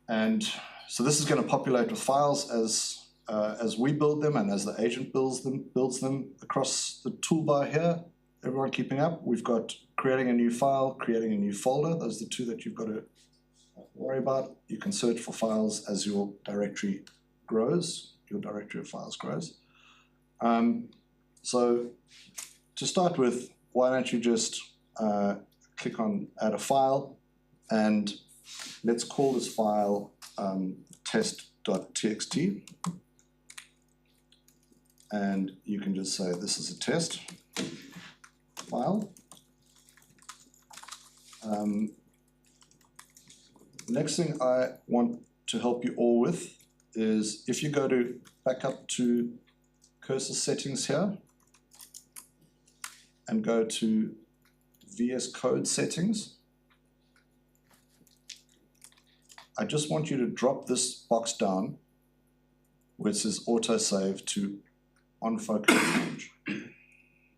And so this is going to populate with files as we build them and as the agent builds them across the toolbar here. Everyone keeping up? We've got creating a new file, creating a new folder. Those are the two that you've got to worry about. You can search for files as your directory grows, your directory of files grows. So to start with, why don't you just click on add a file, and let's call this file test.txt. And you can just say this is a test file. Next thing I want to help you all with is if you go to back up to cursor settings here and go to VS Code settings, I just want you to drop this box down where it says autosave to on focus change.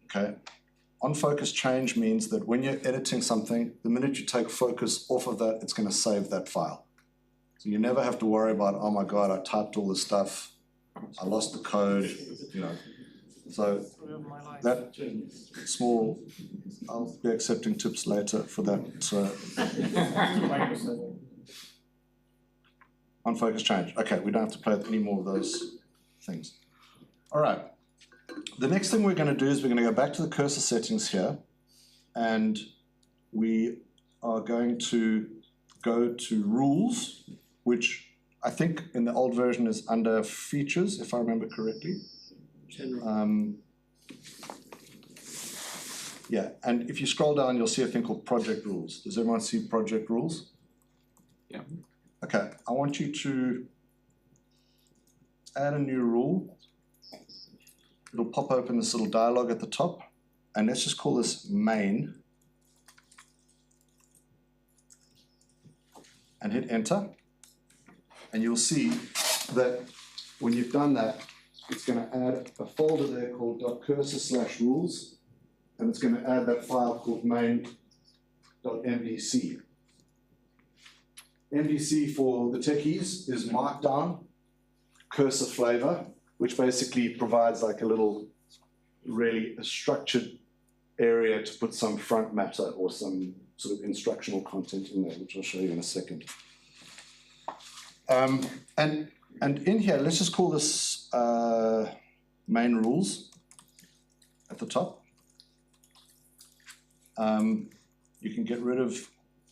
Okay. On focus change means that when you're editing something, the minute you take focus off of that, it's going to save that file. So you never have to worry about, oh my God, I typed all this stuff, I lost the code, you know. So that small, I'll be accepting tips later for that. On focus change. Okay, we don't have to play with any more of those things. All right. The next thing we're going to do is we're going to go back to the cursor settings here, and we are going to go to rules, which I think in the old version is under features, if I remember correctly. Yeah, and if you scroll down, you'll see a thing called project rules. Does everyone see project rules? Yeah. Okay, I want you to add a new rule. It'll pop open this little dialog at the top, and let's just call this main, and hit enter. And you'll see that when you've done that, it's going to add a folder there called .cursor/rules, and it's going to add that file called main.mdc. MDC for the techies is markdown cursor flavor, which basically provides like a little, really a structured area to put some front matter or some sort of instructional content in there, which I'll show you in a second. And in here, let's just call this main rules at the top. You can get rid of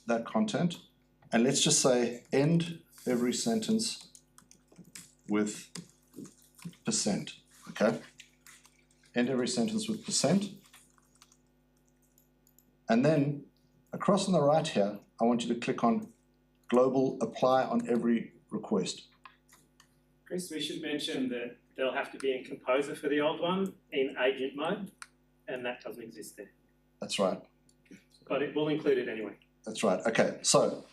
that content. And let's just say end every sentence with %, okay? End every sentence with %. And then across on the right here, I want you to click on global apply on every request. Chris, we should mention that there'll have to be a composer for the old one in agent mode, and that doesn't exist there. That's right. But it will include it anyway. That's right. Okay, so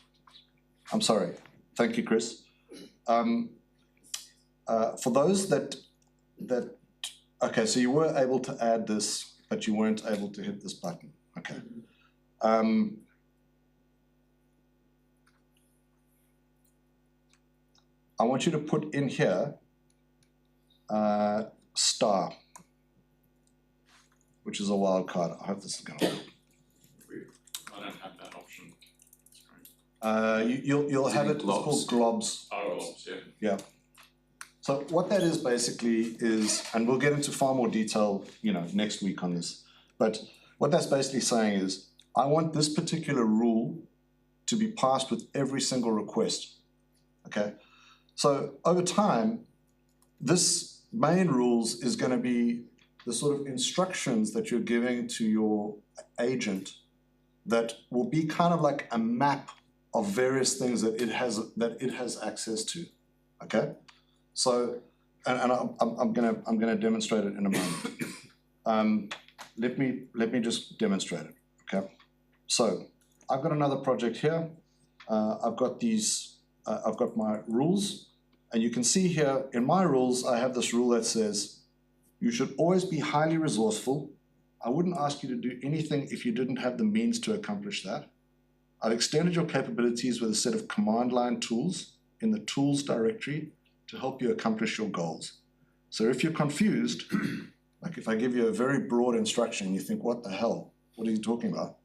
I'm sorry. Thank you, Chris. For those that, okay, so you were able to add this, but you weren't able to hit this button. Okay. I want you to put in here star, which is a wild card. I hope this is going to work. I don't have that option. You'll have it, it's called globs. Oh, globs, yeah. Yeah. So what that is basically is, and we'll get into far more detail, you know, next week on this, but what that's basically saying is, I want this particular rule to be passed with every single request, okay? So over time, this main rules is going to be the sort of instructions that you're giving to your agent that will be kind of like a map of various things that it has access to, okay? So, and I'm gonna demonstrate it in a moment. Let me just demonstrate it, okay? So I've got another project here. I've got these. I've got my rules, and you can see here in my rules I have this rule that says you should always be highly resourceful. I wouldn't ask you to do anything if you didn't have the means to accomplish that. I've extended your capabilities with a set of command line tools in the tools directory to help you accomplish your goals. So if you're confused, like if I give you a very broad instruction and you think, what the hell, what are you talking about?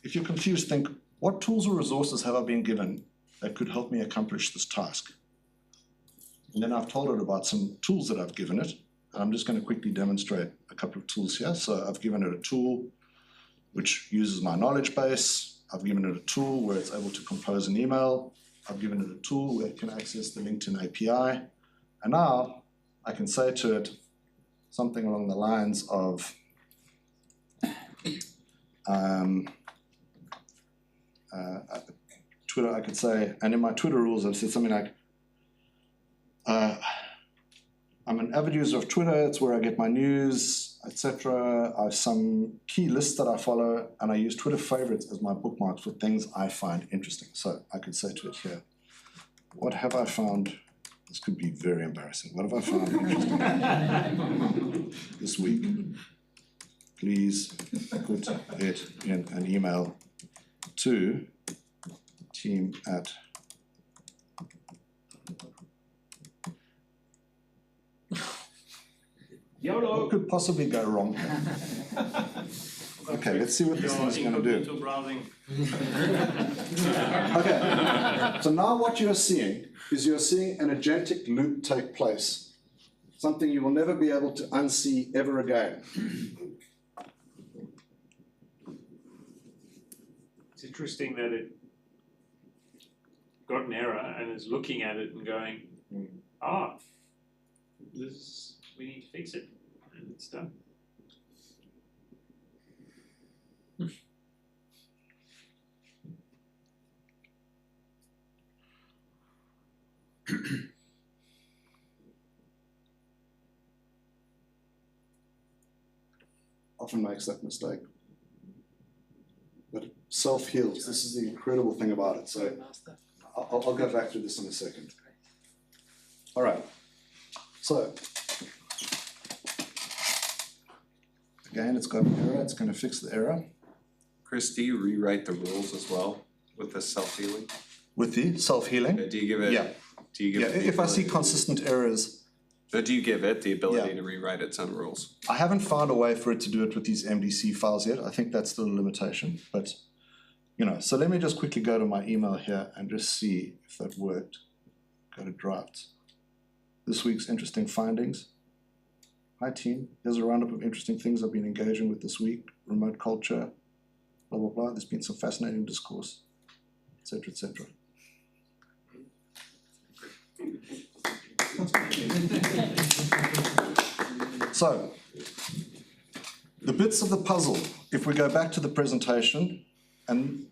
If you're confused, think, what tools or resources have I been given that could help me accomplish this task? And then I've told it about some tools that I've given it. And I'm just going to quickly demonstrate a couple of tools here. So I've given it a tool which uses my knowledge base. I've given it a tool where it's able to compose an email. I've given it a tool where it can access the LinkedIn API. And now I can say to it something along the lines of, Twitter, I could say, and in my Twitter rules, I've said something like, I'm an avid user of Twitter, it's where I get my news, etc. I have some key lists that I follow, and I use Twitter favorites as my bookmarks for things I find interesting. So I could say to it here, what have I found? This could be very embarrassing. What have I found interesting this week? Please put it in an email to team at YOLO. what could possibly go wrong here? Okay, let's see what this thing's gonna do. Incognito browsing. Okay, so now what you're seeing is you're seeing an agentic loop take place. Something you will never be able to unsee ever again. It's interesting that it got an error and is looking at it and going, we need to fix it, and it's done. Often makes that mistake. But it self-heals. This is the incredible thing about it. So I'll go back to this in a second. All right. So again, it's got an error. It's going to fix the error Chris, do you rewrite the rules as well with the self-healing? with the self-healing. Do you give it? Yeah. Do you give Yeah, it the if I see ability- consistent errors, So do you give it the ability Yeah. to rewrite its own rules? I haven't found a way for it to do it with these MDC files yet. I think that's still a limitation, but so let me just quickly go to my email here and just see if that worked. Go to drafts. This week's interesting findings. Hi team, here's a roundup of interesting things I've been engaging with this week. Remote culture, blah, blah, blah. There's been some fascinating discourse, etc., etc. So, the bits of the puzzle, if we go back to the presentation, and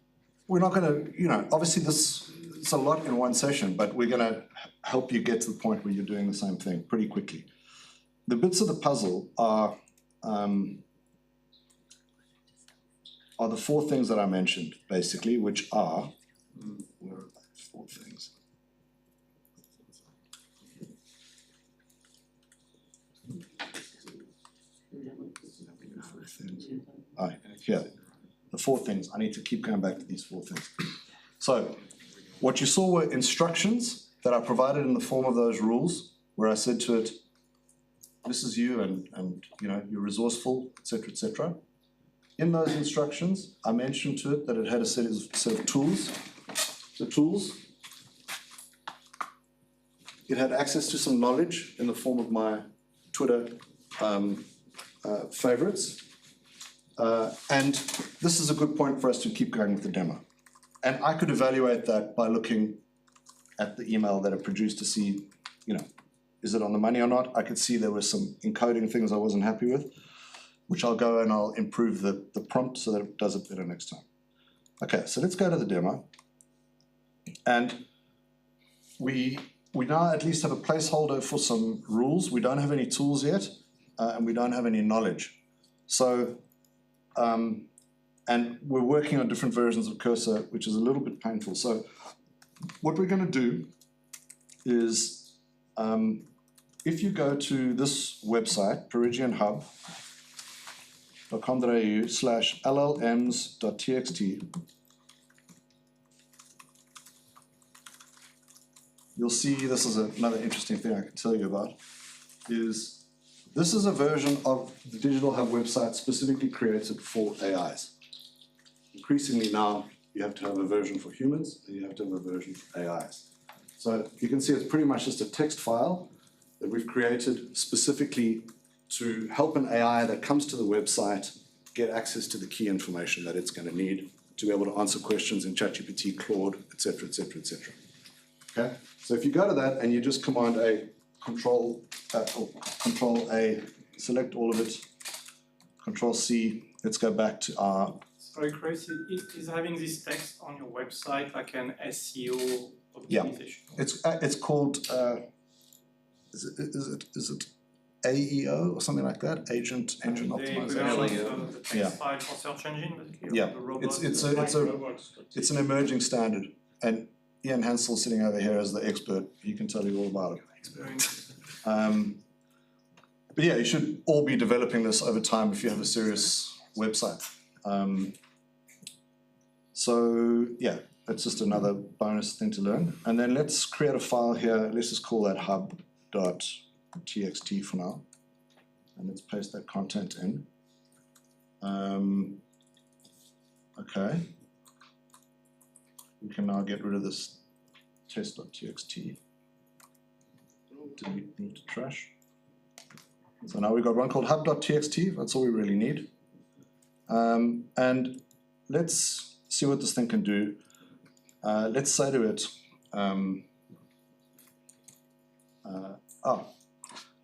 we're not gonna, obviously it's a lot in one session, but we're gonna help you get to the point where you're doing the same thing pretty quickly. The bits of the puzzle are the four things that I mentioned, basically, which are, where are the four things? Here, the four things. I need to keep going back to these four things. So, what you saw were instructions that I provided in the form of those rules, where I said to it, this is you and you're resourceful, etc., etc. In those instructions, I mentioned to it that it had a set of tools. The tools, it had access to some knowledge in the form of my Twitter favorites. And this is a good point for us to keep going with the demo. And I could evaluate that by looking at the email that it produced to see, is it on the money or not? I could see there were some encoding things I wasn't happy with, which I'll go and I'll improve the prompt so that it does it better next time. Okay, so let's go to the demo. And we now at least have a placeholder for some rules. We don't have any tools yet, and we don't have any knowledge. So, and we're working on different versions of Cursor, which is a little bit painful. So what we're gonna do is, if you go to this website, peregianhub.com.au/llms.txt, you'll see this is another interesting thing I can tell you about, is this is a version of the Digital Hub website specifically created for AIs. Increasingly now, you have to have a version for humans and you have to have a version for AIs. So you can see it's pretty much just a text file that we've created specifically to help an AI that comes to the website get access to the key information that it's gonna need to be able to answer questions in ChatGPT, Claude, et cetera, et cetera, et cetera. Okay, so if you go to that and you just Command A, Control A, select all of it, Control C, let's go back to our, Sorry, Chris, is having this text on your website like an SEO Yeah. optimization? it's called, is it AEO or something like that, Agent Engine The Optimization? equivalent of the text Yeah. file for search engine, basically, Yeah, or the robot. it's an emerging standard, and Ian Hansel sitting over here as the expert, he can tell you all about it. experience. But yeah, you should all be developing this over time if you have a serious website. So yeah, that's just another bonus thing to learn. And then let's create a file here, let's just call that hub.txt for now. And let's paste that content in. Okay. We can now get rid of this test.txt. Delete need to trash. So now we've got one called hub.txt, that's all we really need. And let's see what this thing can do. Let's say to it,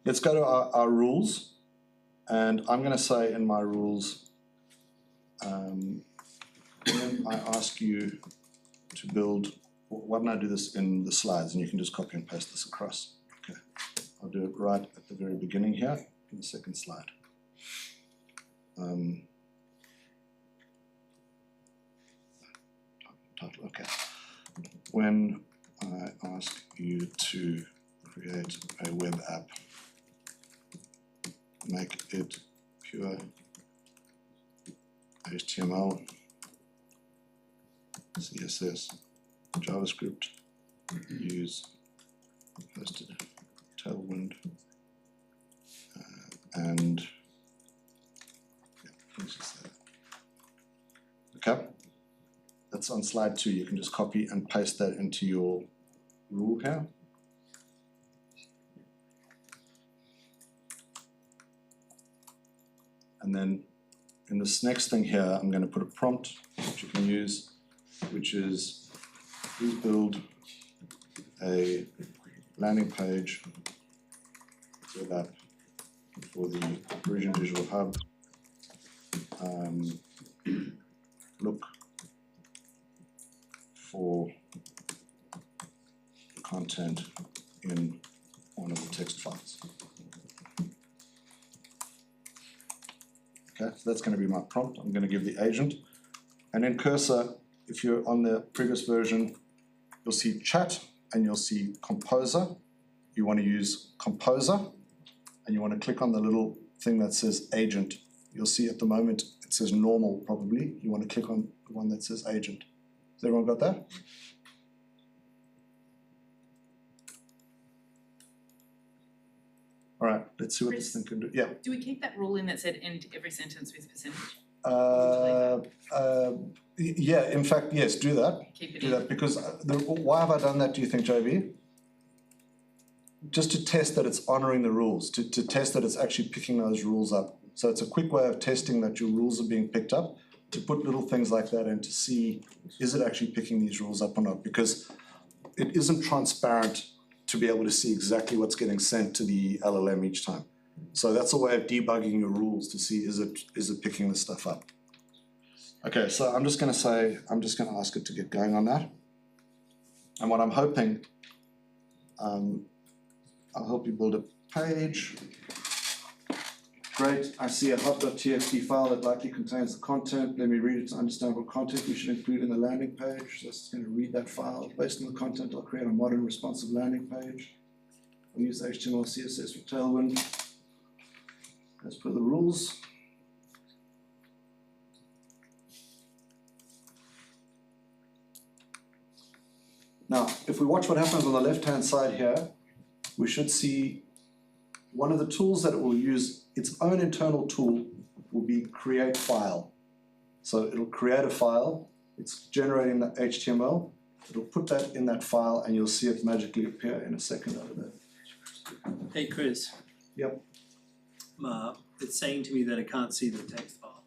let's go to our rules, and I'm gonna say in my rules, when I ask you to build, why don't I do this in the slides and you can just copy and paste this across. Okay, I'll do it right at the very beginning here in the second slide. Title, okay. When I ask you to create a web app, make it pure HTML, CSS, JavaScript, use hosted Tailwind, and yeah, let's just say that. Okay, that's on slide 2. You can just copy and paste that into your rule here. And then in this next thing here, I'm going to put a prompt which you can use, which is please build a landing page web app for the Peregian Digital Hub. Look for content in one of the text files. Okay, so that's going to be my prompt. I'm going to give the agent. And then cursor, if you're on the previous version, you'll see chat and you'll see composer. You want to use composer and you want to click on the little thing that says agent. You'll see at the moment it says normal probably. You want to click on the one that says agent. Has everyone got that? All right, let's see what this thing can do. Yeah. Do we keep that rule in that said end every sentence with percentage? Yeah, in fact, yes, do that. Keep it Do in. that because why have I done that, do you think, JB? Just to test that it's honoring the rules, to test that it's actually picking those rules up. So it's a quick way of testing that your rules are being picked up, to put little things like that in to see, is it actually picking these rules up or not? Because it isn't transparent to be able to see exactly what's getting sent to the LLM each time. So that's a way of debugging your rules to see, is it picking this stuff up? Okay, so I'm just gonna ask it to get going on that. And what I'm hoping, I'll help you build a page. Great, I see a hub.txt file that likely contains the content. Let me read it to understand what content we should include in the landing page. So it's going to read that file. Based on the content, I'll create a modern responsive landing page. I'll use HTML, CSS with Tailwind as per the rules. Now, if we watch what happens on the left-hand side here, we should see one of the tools that it will use, its own internal tool, will be create file. So it'll create a file, it's generating the HTML, it'll put that in that file and you'll see it magically appear in a second over there. Hey Chris. Yep. It's saying to me that I can't see the text file.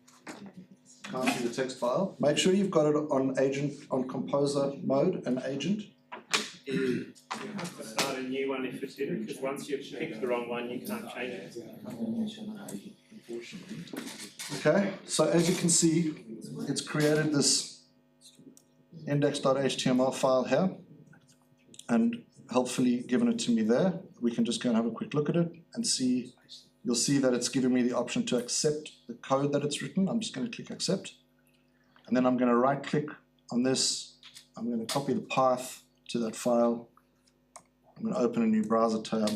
Can't see the text file. Make sure you've got it on composer mode and agent. You have to start a new one if it's hidden, because once you've picked the wrong one, you can't change it. Okay, so as you can see, it's created this index.html file here and helpfully given it to me there. We can just go and have a quick look at it and see, you'll see that it's giving me the option to accept the code that it's written. I'm just going to click accept. And then I'm going to right click on this. I'm going to copy the path to that file. I'm going to open a new browser tab.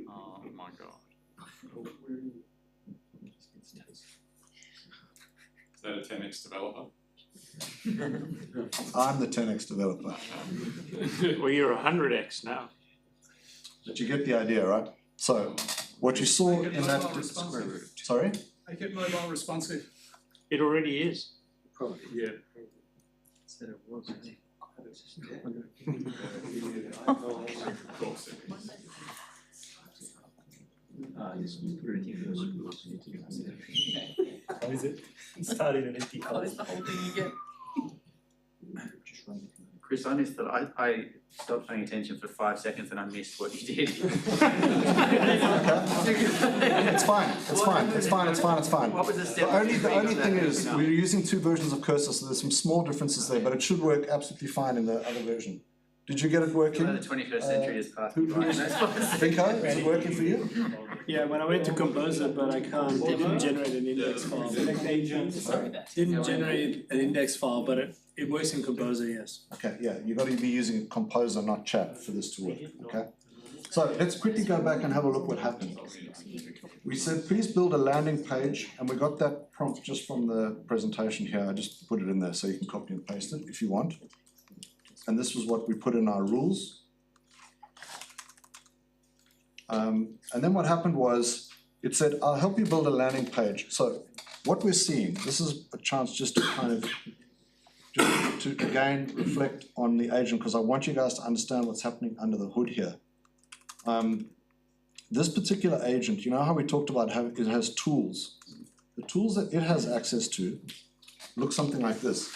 Oh my god. Is that a 10x developer? I'm the 10x developer. Well, you're 100x now. But you get the idea, right? So what you saw in that, sorry? Make it mobile responsive. It already is. Probably, yeah. Of course it is. How is it? Starting an empty file. Close the whole thing again. Chris, I missed that. I stopped paying attention for 5 seconds and I missed what you did. It's fine, it's fine, it's fine, it's fine, it's fine. What was the step? The only thing is, we're using two versions of Cursor, so there's some small differences there, but it should work absolutely fine in the other version. Did you get it working? The 21st century has passed me by. Finko, is it working for you? Yeah, when I went to Composer, but I can't, it didn't generate an index file. Didn't generate an index file, but it works in Composer, yes. Okay, yeah, you've got to be using Composer, not Chat, for this to work, okay? So let's quickly go back and have a look what happened. We said, please build a landing page, and we got that prompt just from the presentation here. I just put it in there so you can copy and paste it if you want. And this was what we put in our rules. And then what happened was, it said, I'll help you build a landing page. So what we're seeing, this is a chance just to kind of, just to again reflect on the agent, because I want you guys to understand what's happening under the hood here. This particular agent, you know how we talked about how it has tools. The tools that it has access to look something like this.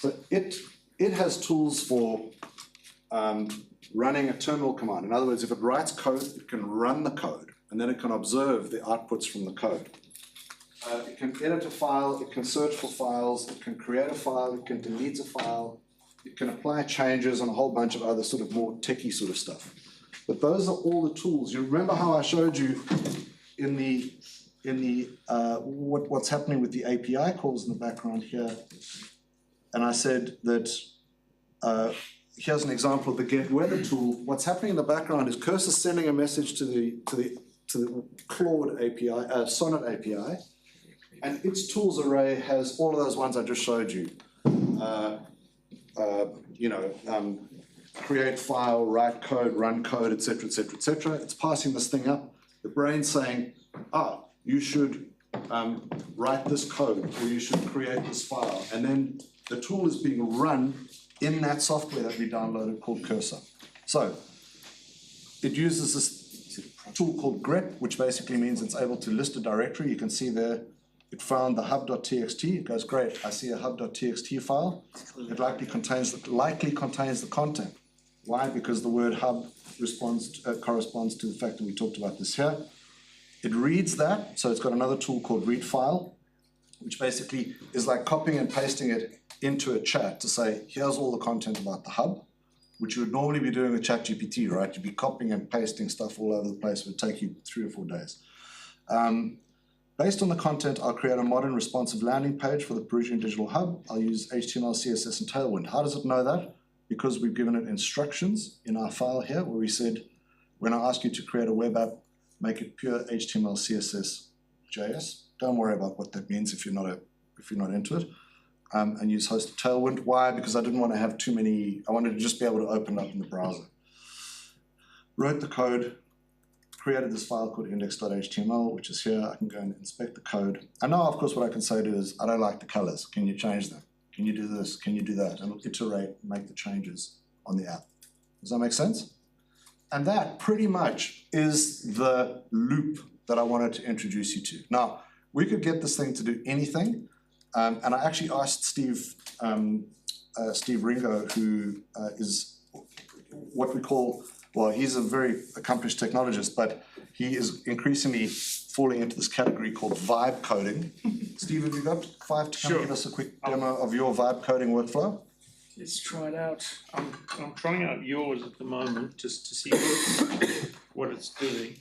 So it has tools for running a terminal command. In other words, if it writes code, it can run the code, and then it can observe the outputs from the code. It can edit a file, it can search for files, it can create a file, it can delete a file, it can apply changes and a whole bunch of other sort of more techie sort of stuff. But those are all the tools. You remember how I showed you in the what's happening with the API calls in the background here? And I said that here's an example of the get weather tool. What's happening in the background is Cursor sending a message to the Claude API, Sonnet API, and its tools array has all of those ones I just showed you. Create file, write code, run code, etc., etc., etc. It's passing this thing up. The brain's saying, you should write this code, or you should create this file, and then the tool is being run in that software that we downloaded called Cursor. So it uses this tool called grep, which basically means it's able to list a directory. You can see there it found the hub.txt. It goes, great, I see a hub.txt file. It likely contains the content. Why? Because the word hub corresponds to the fact that we talked about this here. It reads that, so it's got another tool called read file, which basically is like copying and pasting it into a chat to say, here's all the content about the hub, which you would normally be doing with ChatGPT, right? You'd be copying and pasting stuff all over the place. It would take you 3 or 4 days. Based on the content, I'll create a modern responsive landing page for the Peregian Digital Hub. I'll use HTML, CSS, and Tailwind. How does it know that? Because we've given it instructions in our file here where we said, when I ask you to create a web app, make it pure HTML, CSS, JS. Don't worry about what that means if you're not into it. And use hosted Tailwind. Why? Because I didn't want to have too many, I wanted to just be able to open it up in the browser. Wrote the code, created this file called index.html, which is here. I can go and inspect the code. And now, of course, what I can say to it is, I don't like the colors. Can you change them? Can you do this? Can you do that? And it'll iterate and make the changes on the app. Does that make sense? And that pretty much is the loop that I wanted to introduce you to. Now, we could get this thing to do anything, and I actually asked Steve Ringo, who is what we call, well, he's a very accomplished technologist, but he is increasingly falling into this category called vibe coding. Steve, have you got 5 to come give us a quick demo of your vibe coding workflow? Let's try it out. I'm trying out yours at the moment just to see what it's doing.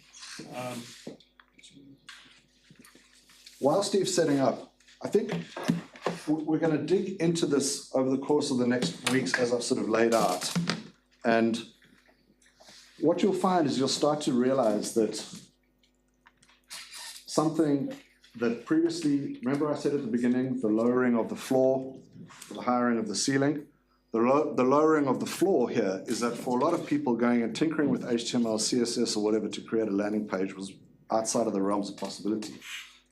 While Steve's setting up, I think we're gonna dig into this over the course of the next weeks as I've sort of laid out. And what you'll find is you'll start to realize that something that previously, remember I said at the beginning, the lowering of the floor, the hiring of the ceiling. The lowering of the floor here is that for a lot of people going and tinkering with HTML, CSS or whatever to create a landing page was outside of the realms of possibility.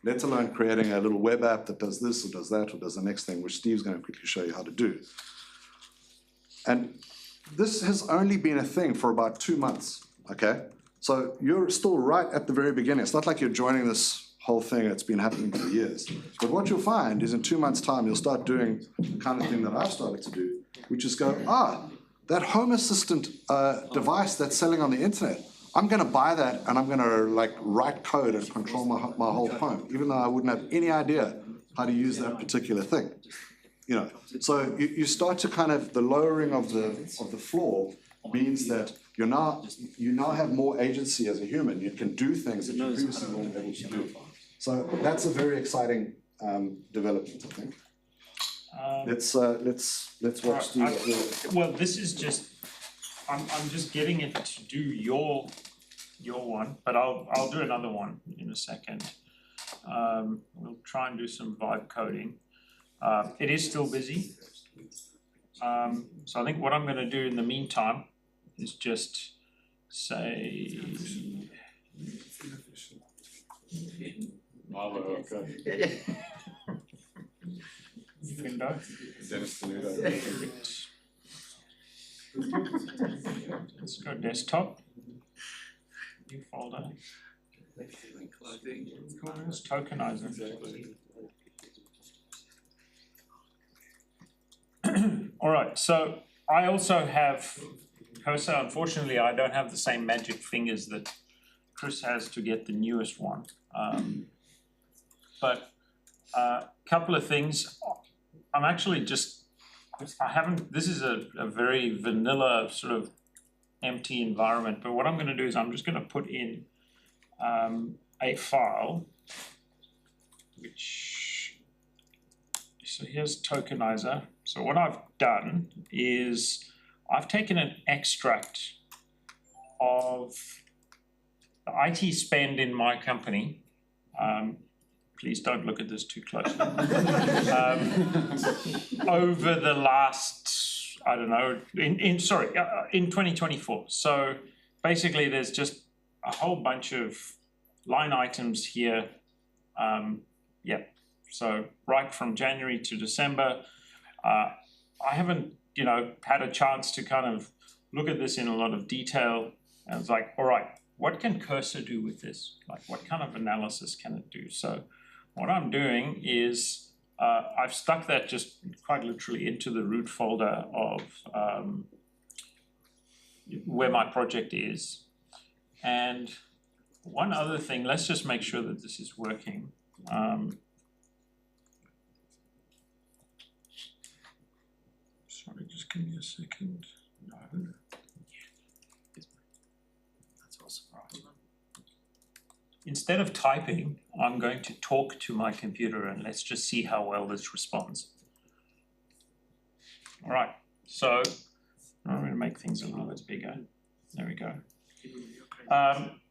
Let alone creating a little web app that does this or does that or does the next thing, which Steve's going to quickly show you how to do. And this has only been a thing for about 2 months, okay? So you're still right at the very beginning. It's not like you're joining this whole thing that's been happening for years. But what you'll find is in 2 months' time, you'll start doing the kind of thing that I've started to do, which is go, that Home Assistant device that's selling on the internet, I'm gonna buy that and I'm gonna like write code and control my whole home, even though I wouldn't have any idea how to use that particular thing. You know, so you start to kind of, the lowering of the floor means that you now have more agency as a human. You can do things that you previously weren't able to do. So that's a very exciting development, I think. Let's watch Steve. Well, this is just, I'm just getting it to do your one, but I'll do another one in a second. We'll try and do some vibe coding. It is still busy. So I think what I'm gonna do in the meantime is just say Marlo, okay. window. Dennis Tenuto. Let's go desktop. New folder. It's Tokenizer. All right, so I also have Cursor. Unfortunately, I don't have the same magic fingers that Chris has to get the newest one. But a couple of things. I'm actually just, this is a very vanilla sort of empty environment, but what I'm gonna do is I'm just gonna put in a file, which, so here's Tokenizer. So what I've done is I've taken an extract of the IT spend in my company. Please don't look at this too closely. Over the last, I don't know, in 2024. So basically there's just a whole bunch of line items here. So right from January to December. I haven't, had a chance to kind of look at this in a lot of detail. And it's like, all right, what can Cursor do with this? Like, what kind of analysis can it do? So what I'm doing is I've stuck that just quite literally into the root folder of where my project is. And one other thing, let's just make sure that this is working. Sorry, just give me a second. No. That's all surprising. Instead of typing, I'm going to talk to my computer and let's just see how well this responds. All right, so I'm going to make things a little bit bigger. There we go.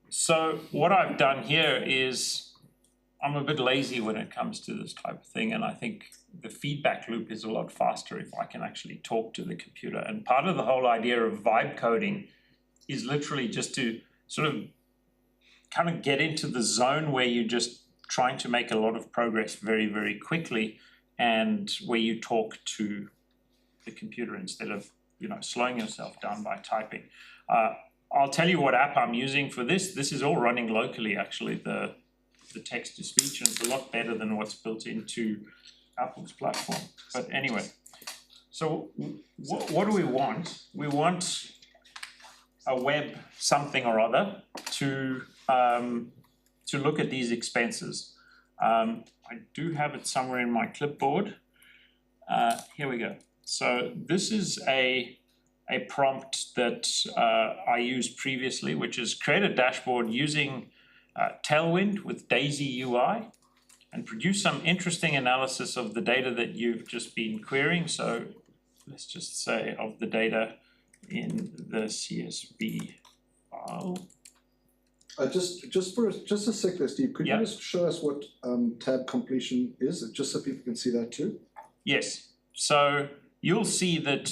So what I've done here is I'm a bit lazy when it comes to this type of thing, and I think the feedback loop is a lot faster if I can actually talk to the computer. And part of the whole idea of vibe coding is literally just to sort of kind of get into the zone where you're just trying to make a lot of progress very, very quickly, and where you talk to the computer instead of slowing yourself down by typing. I'll tell you what app I'm using for this. This is all running locally, actually, the text to speech, and it's a lot better than what's built into Apple's platform. But anyway, so what do we want? We want a web something or other to look at these expenses. I do have it somewhere in my clipboard. Here we go. So this is a prompt that I used previously, which is create a dashboard using Tailwind with Daisy UI and produce some interesting analysis of the data that you've just been querying. So let's just say of the data in the CSV file. Just a sec there, Steve, could you just show us what tab completion is, just so people can see that too? Yes, so you'll see that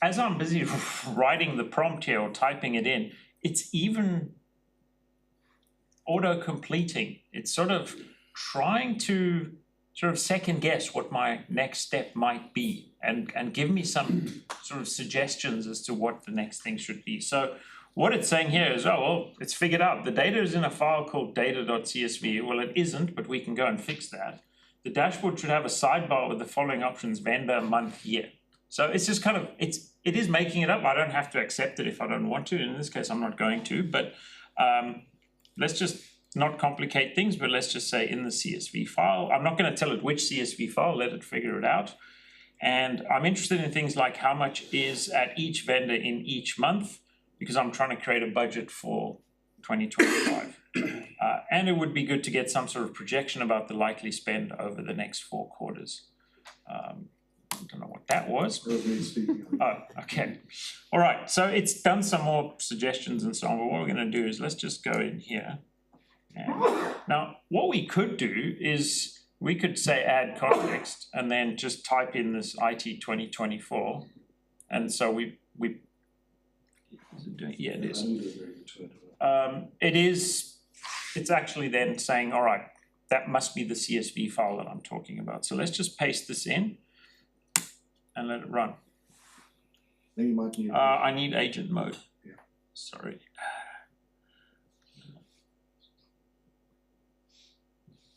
as I'm busy writing the prompt here or typing it in, it's even auto-completing. It's sort of trying to sort of second guess what my next step might be and give me some sort of suggestions as to what the next thing should be. So what it's saying here is, oh, well, it's figured out. The data is in a file called data.csv. Well, it isn't, but we can go and fix that. The dashboard should have a sidebar with the following options: vendor, month, year. So it's just kind of, it is making it up. I don't have to accept it if I don't want to. In this case, I'm not going to, but let's just not complicate things, but let's just say in the CSV file. I'm not going to tell it which CSV file, let it figure it out. And I'm interested in things like how much is at each vendor in each month, because I'm trying to create a budget for 2025. And it would be good to get some sort of projection about the likely spend over the next 4 quarters. I don't know what that was. That was me speaking. Oh, okay. All right, so it's done some more suggestions and so on, but what we're gonna do is let's just go in here. And now, what we could do is we could say add context and then just type in this IT 2024. And so we is it doing, yeah, it is. It's actually then saying, all right, that must be the CSV file that I'm talking about. So let's just paste this in and let it run. Then you might need. I need agent mode. Yeah. Sorry.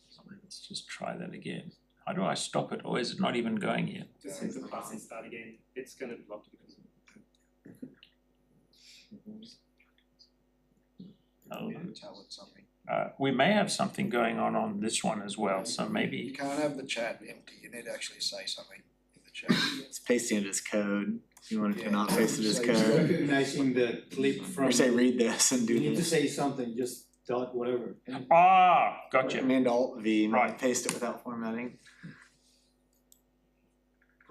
So let's just try that again. How do I stop it, or is it not even going yet? Just hit the button and start again. It's gonna be locked because of Oh. Tell it something. We may have something going on this one as well, so You maybe. can't have the chat empty, you need to actually say something in the chat. It's pasting it as code. You want it to not paste it as Say code. Recognizing the clip from. Or say read this and do You need to this. say something, just dot whatever. Ah, gotcha. Command Alt V, Right. paste it without formatting.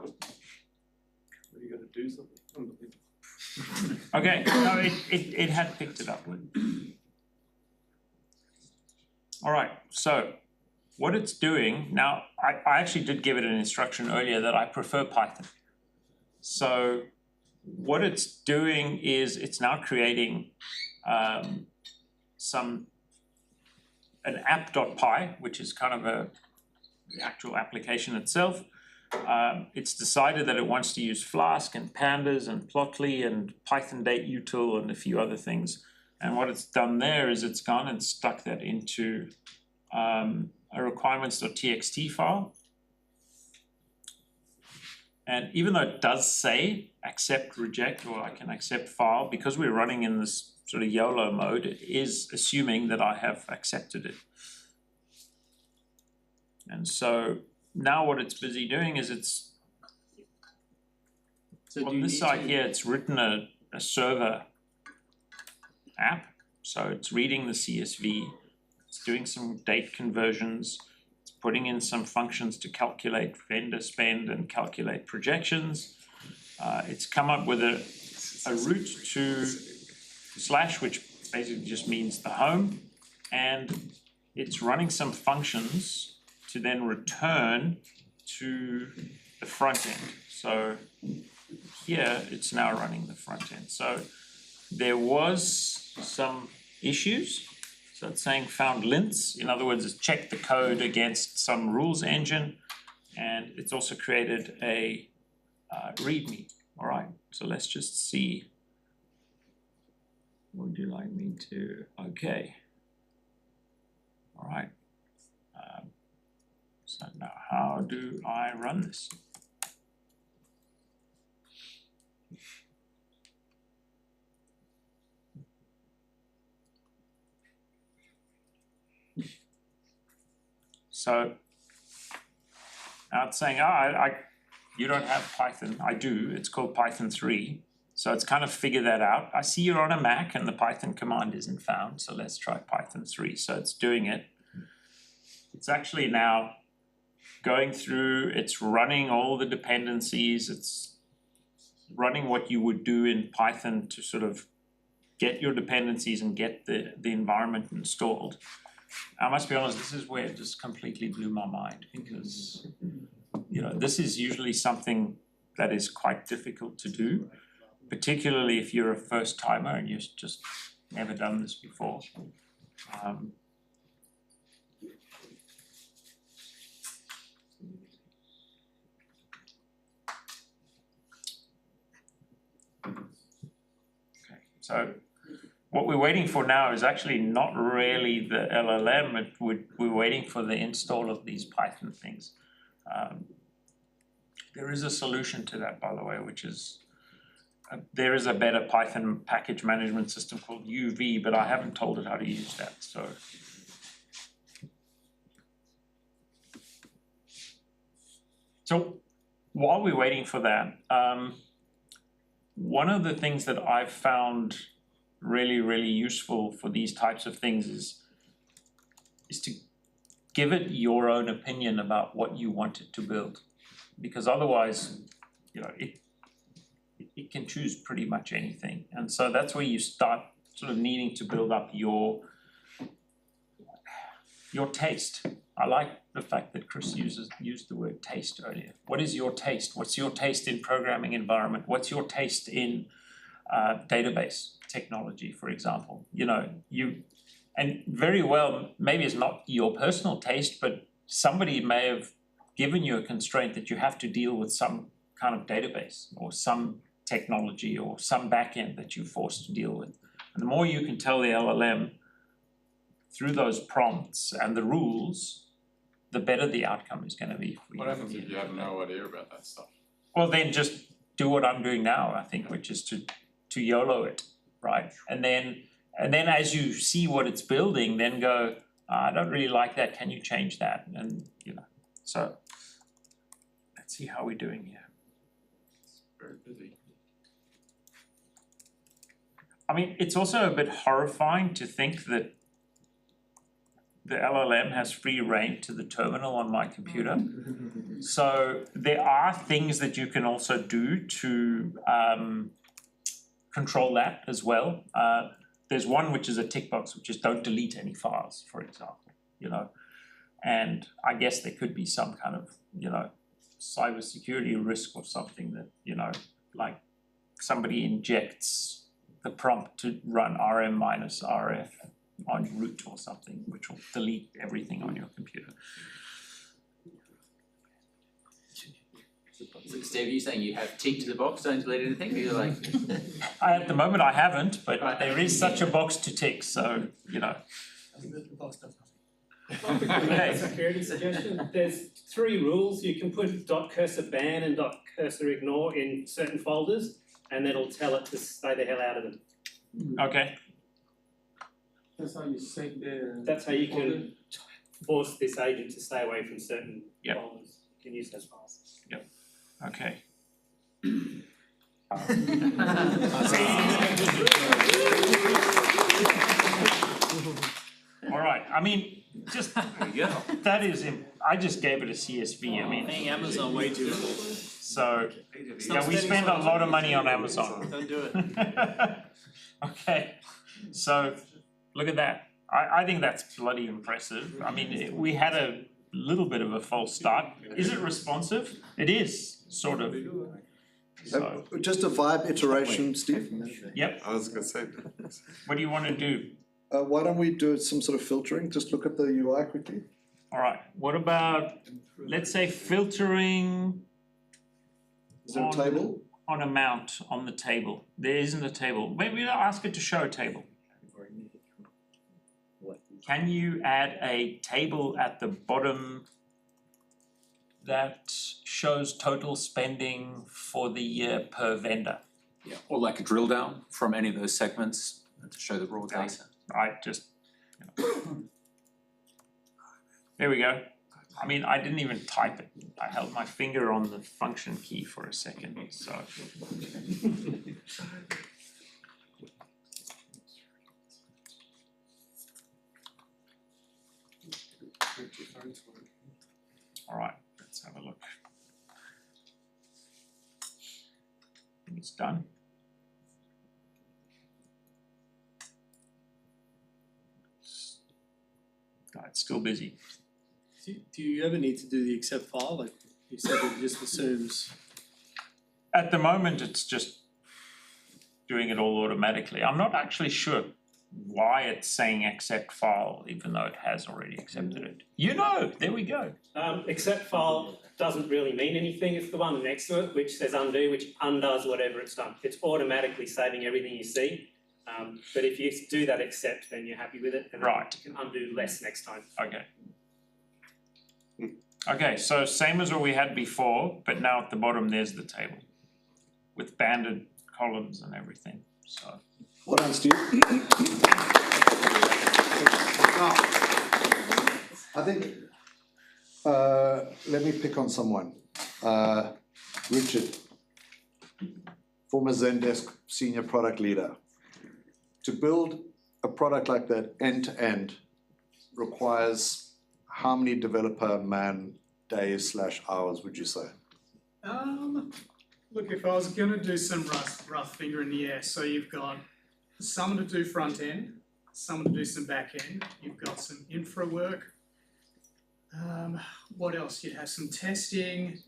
You gotta do something. Okay, no, it had picked it up. All right, so what it's doing now, I actually did give it an instruction earlier that I prefer Python. So what it's doing is it's now creating an app.py, which is kind of the actual application itself. It's decided that it wants to use Flask and Pandas and Plotly and Python date util and a few other things. And what it's done there is it's gone and stuck that into a requirements.txt file. And even though it does say accept, reject, or I can accept file, because we're running in this sort of YOLO mode, it is assuming that I have accepted it. And so now what it's busy doing is it's, on this side here, it's written a server app. So it's reading the CSV, it's doing some date conversions, it's putting in some functions to calculate vendor spend and calculate projections. It's come up with a route to / which basically just means the home, and it's running some functions to then return to the front end. So here it's now running the front end. So there was some issues. So it's saying found lints. In other words, it's checked the code against some rules engine, and it's also created a README. All right, so let's just see would you like me to, okay. All right. So now how do I run this? So now it's saying, you don't have Python. I do, it's called Python 3. So it's kind of figured that out. I see you're on a Mac and the Python command isn't found, so let's try Python 3. So it's doing it. It's actually now going through, it's running all the dependencies, it's running what you would do in Python to sort of get your dependencies and get the environment installed. I must be honest, this is where it just completely blew my mind because, you know, this is usually something that is quite difficult to do, particularly if you're a first timer and you've just never done this before. So what we're waiting for now is actually not really the LLM, we're waiting for the install of these Python things. There is a solution to that, by the way, which is, there is a better Python package management system called UV, but I haven't told it how to use that, so. So while we're waiting for that, one of the things that I've found really useful for these types of things is to give it your own opinion about what you want it to build. Because otherwise, you know, it can choose pretty much anything. And so that's where you start sort of needing to build up your taste. I like the fact that Chris used the word taste earlier. What is your taste? What's your taste in programming environment? What's your taste in database technology, for example? You know, and very well, maybe it's not your personal taste, but somebody may have given you a constraint that you have to deal with some kind of database or some technology or some backend that you're forced to deal with. And the more you can tell the LLM through those prompts and the rules, the better the outcome is going to be for you. What happens if you have no idea about that stuff? Well, then just do what I'm doing now, I think, which is to YOLO it, right? And then as you see what it's building, then go, I don't really like that, can you change that? And, you know, so let's see how we're doing here. Very busy. I mean, it's also a bit horrifying to think that the LLM has free reign to the terminal on my computer. So there are things that you can also do to control that as well. There's one which is a tick box, which is don't delete any files, for example, you know. And I guess there could be some kind of, you know, cybersecurity risk or something that, you know, like somebody injects the prompt to run rm-rf on root or something, which will delete everything on your computer. So Steve, are you saying you have ticked the box, don't delete anything, or you're like? At the moment I haven't, but there is such a box to tick, so, you know. Okay. Security suggestion, there's 3 rules. You can put .cursor ban and .cursor ignore in certain folders, and it'll tell it to stay the hell out of them. Okay. That's how you sync the. That's how you can force this agent to stay away from certain folders. You can use those files. Okay. All right, I mean, just, that is, I just gave it a CSV, I mean. Paying Amazon way too much. So, yeah, we spend a lot of money on Amazon. Don't do it. Okay, so, look at that. I think that's bloody impressive. I mean, we had a little bit of a false start. Is it responsive? It is, sort of. So, Just a vibe iteration, Steve. yep, I was gonna say. what do you want to do? Why don't we do some sort of filtering? Just look at the UI quickly. All right, what about, let's say filtering Is there a table? on a mount on the table. There isn't a table. Maybe I'll ask it to show a table. Can you add a table at the bottom that shows total spending for the year per vendor? Yeah, or like a drill down from any of those segments to show the raw data. Right, just, there we go. I mean, I didn't even type it. I held my finger on the function key for a second, so. All right, let's have a look. I think it's done. No, it's still busy. Do you ever need to do the accept file? Like you said, it just assumes. At the moment, it's just doing it all automatically. I'm not actually sure why it's saying accept file, even though it has already accepted it. You know, there we go. Accept file doesn't really mean anything. It's the one next to it which says undo, which undoes whatever it's done. It's automatically saving everything you see. But if you do that accept, then you're happy with it, and Right. you can undo less next time. Okay. Okay, so same as what we had before, but now at the bottom there's the table with banded columns and everything, so. Well done, Steve. Now, I think, let me pick on someone. Richard, former Zendesk senior product leader. To build a product like that end to end requires how many developer man days / hours would you say? Look, if I was gonna do some rough finger in the air, so you've got someone to do front end, someone to do some back end, you've got some infra work. What else? You'd have some testing,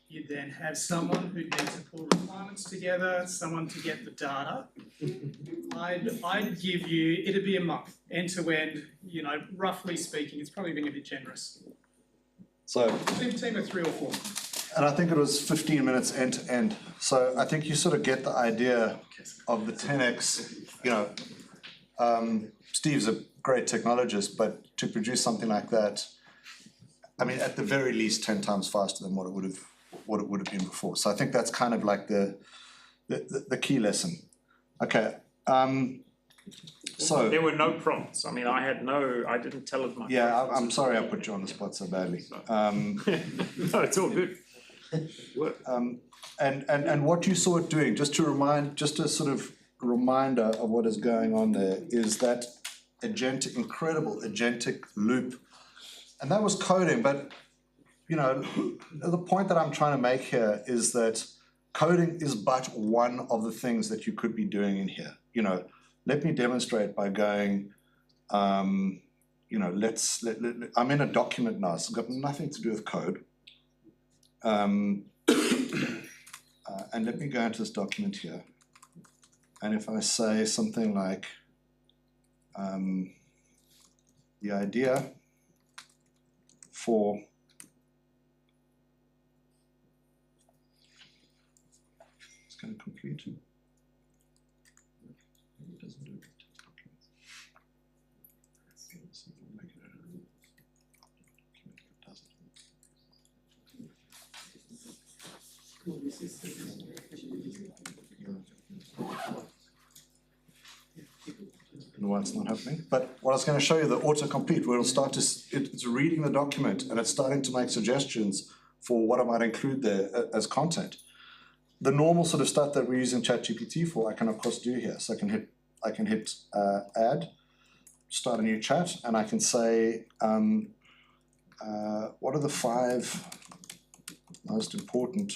you'd then have someone who'd need to pull requirements together, someone to get the data. I'd give you, it'd be a month, end to end, you know, roughly speaking, it's probably being a bit generous. So, Team of 3 or 4. and I think it was 15 minutes end to end. So I think you sort of get the idea of the 10x, you know, Steve's a great technologist, but to produce something like that, I mean, at the very least 10 times faster than what it would have been before. So I think that's kind of like the key lesson. Okay, so. There were no prompts. I mean, I didn't tell it much. Yeah, I'm sorry I put you on the spot so badly. No, it's all good. And what you saw it doing, just a sort of reminder of what is going on there, is that incredible agentic loop. And that was coding, but you know, the point that I'm trying to make here is that coding is but one of the things that you could be doing in here. You know, let me demonstrate by going, you know, I'm in a document now, so it's got nothing to do with code. And let me go into this document here. And if I say something like, the idea for it's going to complete. Maybe it doesn't do it. Why it's not happening, but what I was going to show you, the autocomplete, where it'll start to, it's reading the document and it's starting to make suggestions for what I might include there as content. The normal sort of stuff that we're using ChatGPT for, I can of course do here. So I can hit add, start a new chat, and I can say, what are the 5 most important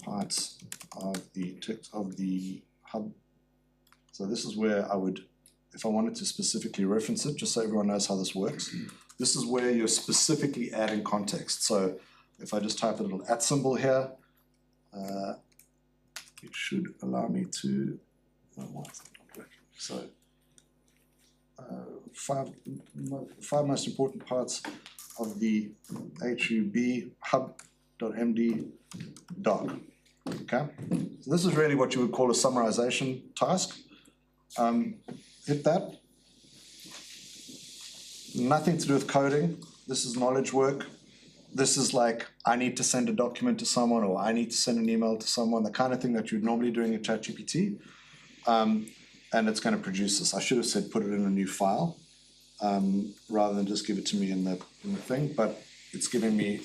parts of the hub. So this is where I would, if I wanted to specifically reference it, just so everyone knows how this works, this is where you're specifically adding context. So if I just type a little @ symbol here, it should allow me to, so 5 most important parts of the HUB hub new.md doc. Okay, so this is really what you would call a summarization task. Hit that. Nothing to do with coding. This is knowledge work. This is like, I need to send a document to someone, or I need to send an email to someone, the kind of thing that you're normally doing in ChatGPT. And it's going to produce this. I should have said put it in a new file, rather than just give it to me in the thing, but it's giving me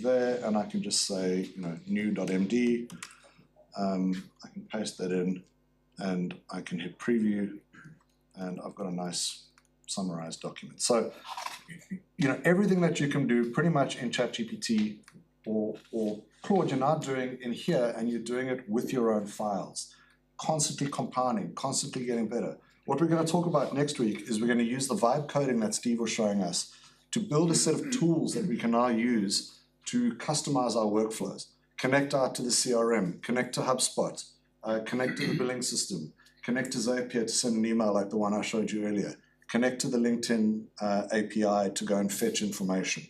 there, and I can just say, new.md. I can paste that in, and I can hit preview, and I've got a nice summarized document. So, everything that you can do pretty much in ChatGPT or Claude, you're now doing in here, and you're doing it with your own files, constantly compounding, constantly getting better. What we're going to talk about next week is we're going to use the vibe coding that Steve was showing us to build a set of tools that we can now use to customize our workflows, connect out to the CRM, connect to HubSpot, connect to the billing system, connect to Zapier to send an email like the one I showed you earlier, connect to the LinkedIn API to go and fetch information.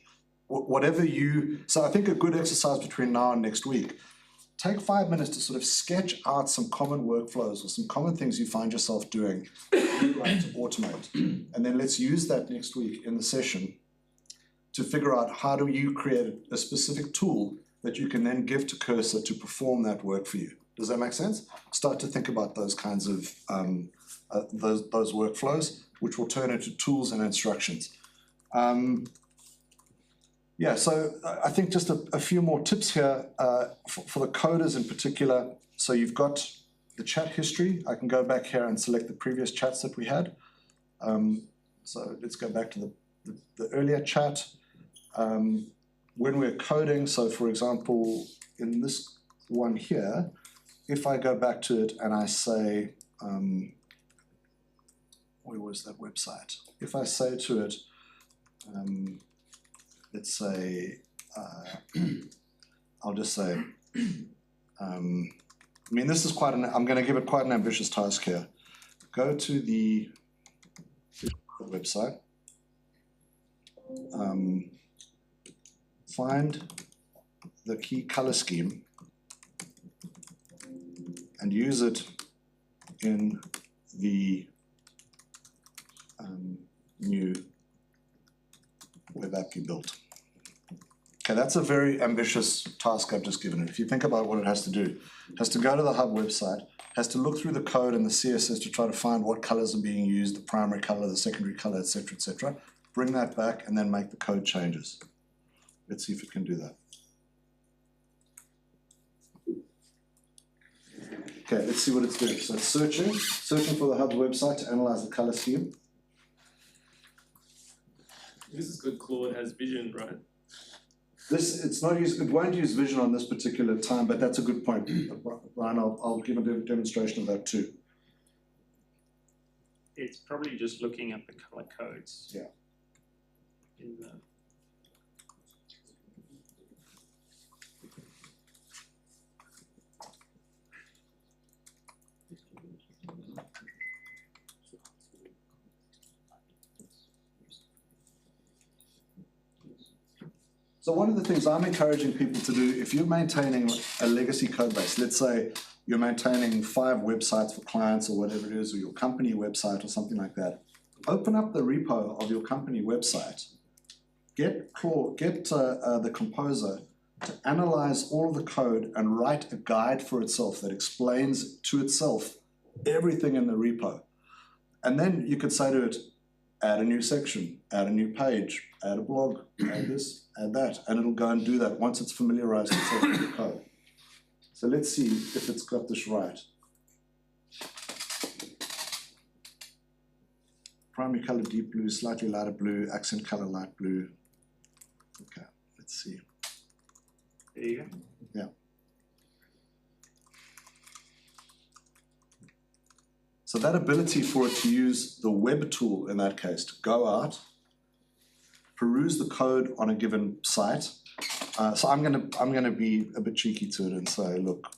So I think a good exercise between now and next week, take 5 minutes to sort of sketch out some common workflows or some common things you find yourself doing you'd like to automate. And then let's use that next week in the session to figure out how do you create a specific tool that you can then give to Cursor to perform that work for you. Does that make sense? Start to think about those kinds of those workflows, which will turn into tools and instructions. So I think just a few more tips here for the coders in particular. So you've got the chat history. I can go back here and select the previous chats that we had. So let's go back to the earlier chat. When we're coding, so for example, in this one here, if I go back to it and I say, where was that website? If I say to it, let's say, I'll just say, this is I'm going to give it quite an ambitious task here. Go to the website, find the key color scheme and use it in the new web app you built. Okay, that's a very ambitious task I've just given it. If you think about what it has to do, it has to go to the Hub website, has to look through the code and the CSS to try to find what colors are being used, the primary color, the secondary color, etc., bring that back and then make the code changes. Let's see if it can do that. Okay, let's see what it's doing. So it's searching for the Hub website to analyze the color scheme. This is good. Claude has vision, right? It won't use vision on this particular time, but that's a good point, Brian. I'll give a demonstration of that too. It's probably just looking at the color codes. Yeah. In the So one of the things I'm encouraging people to do, if you're maintaining a legacy code base, let's say you're maintaining 5 websites for clients or whatever it is, or your company website or something like that, open up the repo of your company website, get the composer to analyze all of the code and write a guide for itself that explains to itself everything in the repo. And then you could say to it, add a new section, add a new page, add a blog, add this, add that, and it'll go and do that once it's familiarized itself with the code. So let's see if it's got this right. Primary color deep blue, slightly lighter blue, accent color light blue. Okay, let's see. There you go. Yeah. So that ability for it to use the web tool in that case, to go out, peruse the code on a given site. So I'm gonna be a bit cheeky to it and say, look,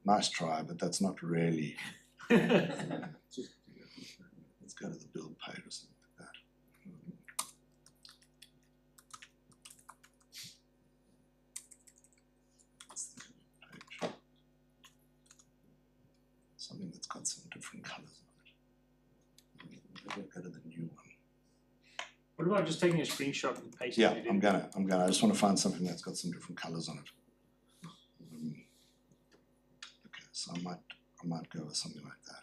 nice try, but that's not really. Let's go to the build page or something like that. got some different colors on it. Maybe I'll go to the new one. What about just taking a screenshot and pasting Yeah, it in? I'm gonna, I just wanna find something that's got some different colors on it. Okay, so I might go with something like that.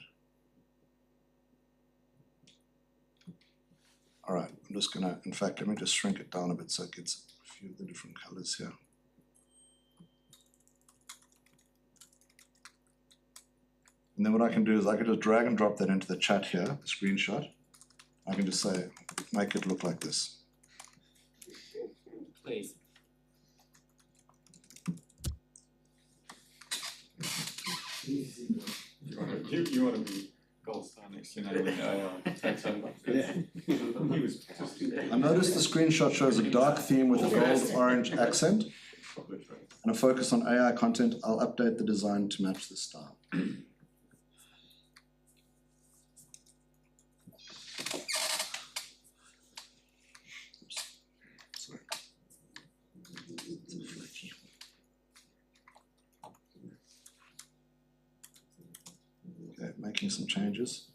Alright, I'm just gonna, in fact, let me just shrink it down a bit so it gets a few of the different colors here. And then what I can do is I can just drag and drop that into the chat here, the screenshot. I can just say, make it look like this. Please. You wanna be gold star next to name in AI, takes over. He was just. I noticed the screenshot shows a dark theme with a gold-orange accent and a focus on AI content. I'll update the design to match this style. Sorry. Okay, making some changes.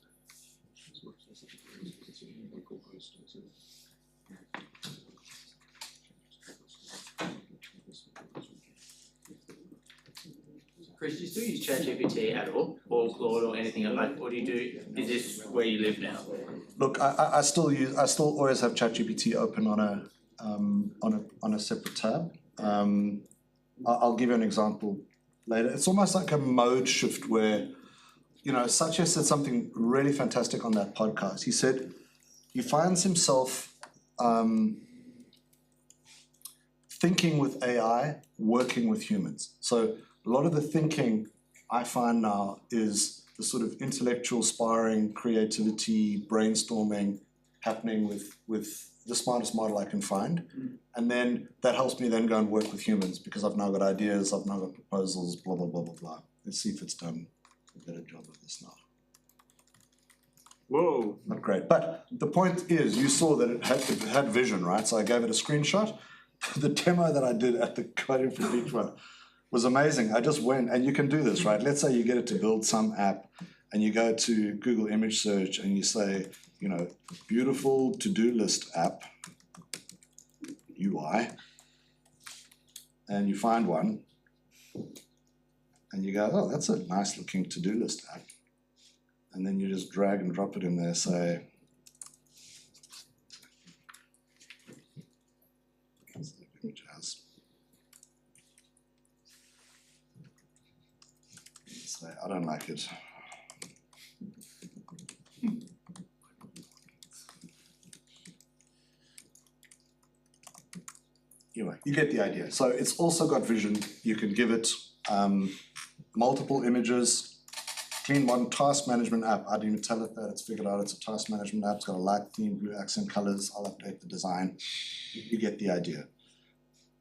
Chris, do you still use ChatGPT at all, or Claude, or anything like? Or do you do? Is this where you live now? Look, I still always have ChatGPT open on a separate tab. I'll give you an example later. It's almost like a mode shift where, you know, Satya said something really fantastic on that podcast. He said he finds himself thinking with AI, working with humans. So a lot of the thinking I find now is the sort of intellectual sparring, creativity, brainstorming happening with the smartest model I can find. And then that helps me then go and work with humans because I've now got ideas, I've now got proposals, blah, blah, blah, blah, blah. Let's see if it's done a better job of this now. Whoa. Not great. But the point is, you saw that it had vision, right? So I gave it a screenshot. The demo that I did at the Coding for Beach one was amazing. I just went, and you can do this, right? Let's say you get it to build some app and you go to Google image search and you say, you know, beautiful to-do list app, UI, and you find one and you go, oh, that's a nice looking to-do list app. And then you just drag and drop it in there, say, image has. Say, I don't like it. Anyway, you get the idea. So it's also got vision. You can give it multiple images, clean one task management app. I didn't even tell it that it's figured out it's a task management app. It's got a light theme, blue accent colors. I'll update the design. You get the idea.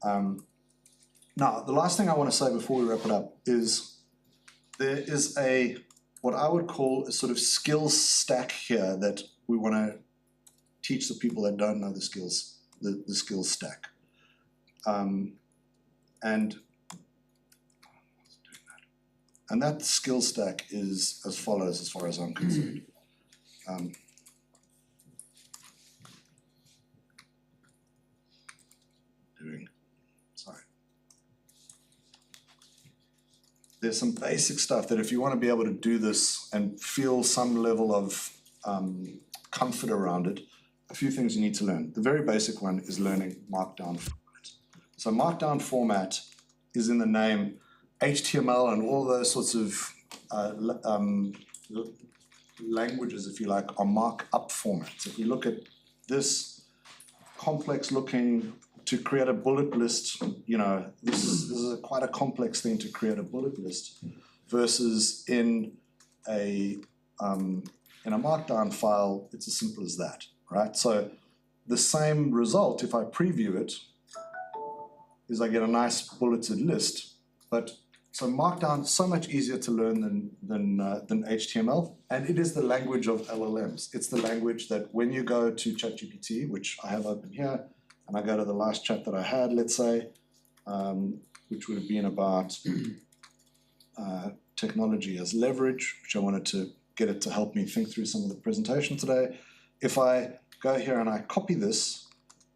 Now, the last thing I want to say before we wrap it up is there is what I would call a sort of skills stack here that we want to teach the people that don't know the skills, the skills stack. And that skill stack is as follows as far as I'm concerned. There's some basic stuff that if you want to be able to do this and feel some level of comfort around it, a few things you need to learn. The very basic one is learning Markdown format. So Markdown format is in the name. HTML and all those sorts of languages, if you like, are markup formats. If we look at this complex looking, to create a bullet list, you know, this is quite a complex thing to create a bullet list versus in a Markdown file, it's as simple as that, right? So the same result, if I preview it, is I get a nice bulleted list, but so Markdown is so much easier to learn than HTML, and it is the language of LLMs. It's the language that when you go to ChatGPT, which I have open here, and I go to the last chat that I had, let's say, which would have been about technology as leverage, which I wanted to get it to help me think through some of the presentation today. If I go here and I copy this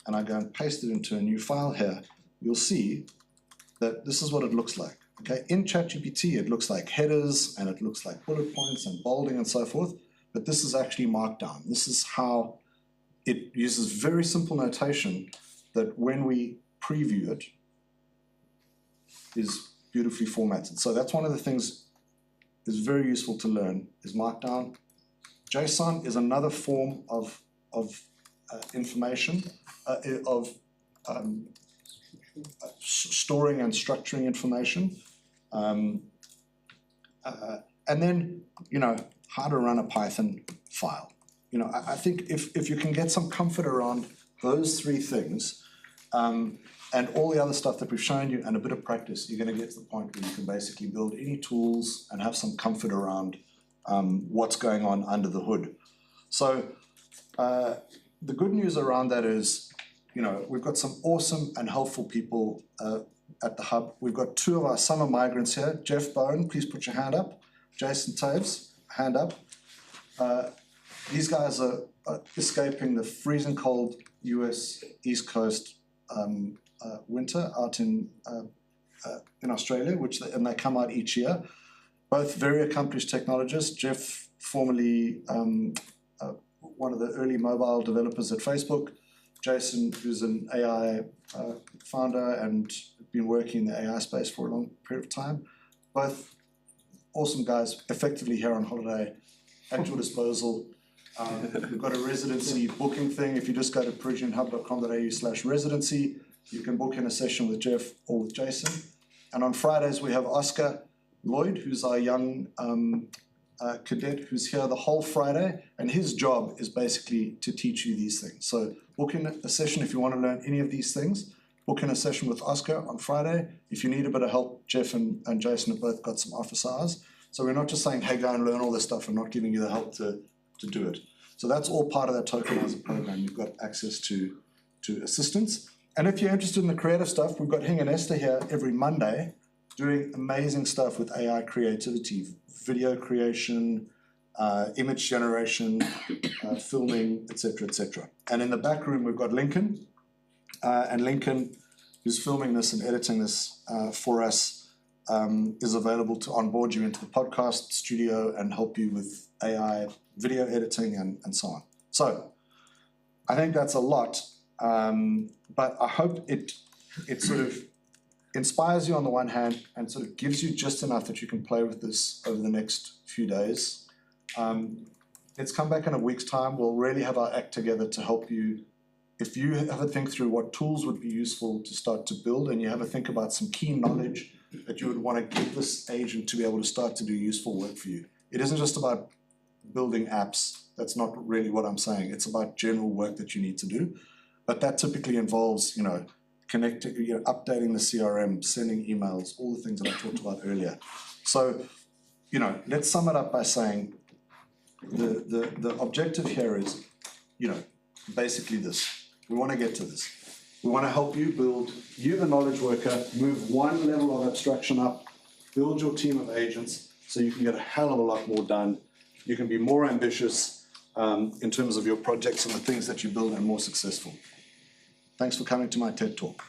and I go and paste it into a new file here, you'll see that this is what it looks like. Okay, in ChatGPT it looks like headers and it looks like bullet points and bolding and so forth, but this is actually Markdown. This is how it uses very simple notation that when we preview it is beautifully formatted. So that's one of the things that's very useful to learn is Markdown. JSON is another form of information, storing and structuring information. And then, how to run a Python file. I think if you can get some comfort around those three things, and all the other stuff that we've shown you and a bit of practice, you're gonna get to the point where you can basically build any tools and have some comfort around what's going on under the hood. So the good news around that is, we've got some awesome and helpful people at the hub. We've got two of our summer migrants here. Jeff Bowen, please put your hand up. Jason Taves, hand up. These guys are escaping the freezing cold US East Coast winter out in Australia, and they come out each year. Both very accomplished technologists. Jeff, formerly one of the early mobile developers at Facebook. Jason, who's an AI founder and been working in the AI space for a long period of time. Both awesome guys, effectively here on holiday, at your disposal. We've got a residency booking thing. If you just go to peregianhub.com.au/residency, you can book in a session with Jeff or with Jason. And on Fridays, we have Oscar Lloyd, who's our young cadet who's here the whole Friday, and his job is basically to teach you these things. So book in a session if you want to learn any of these things. Book in a session with Oscar on Friday. If you need a bit of help, Jeff and Jason have both got some office hours. So we're not just saying, hey, go and learn all this stuff and not giving you the help to do it. So that's all part of that Tokenizer program. You've got access to assistance. And if you're interested in the creative stuff, we've got Hing and Esther here every Monday doing amazing stuff with AI creativity, video creation, image generation, filming, etc., etc. And in the back room, we've got Lincoln. And Lincoln, who's filming this and editing this for us, is available to onboard you into the podcast studio and help you with AI video editing and so on. So I think that's a lot, but I hope it sort of inspires you on the one hand and sort of gives you just enough that you can play with this over the next few days. Let's come back in a week's time. We'll really have our act together to help you. If you have a think through what tools would be useful to start to build, and you have a think about some key knowledge that you would want to give this agent to be able to start to do useful work for you. It isn't just about building apps. That's not really what I'm saying. It's about general work that you need to do. But that typically involves, connecting, updating the CRM, sending emails, all the things that I talked about earlier. So, let's sum it up by saying the objective here is, basically this. We want to get to this. We want to help you build, you the knowledge worker, move one level of abstraction up, build your team of agents so you can get a hell of a lot more done. You can be more ambitious in terms of your projects and the things that you build and more successful. Thanks for coming to my TED Talk.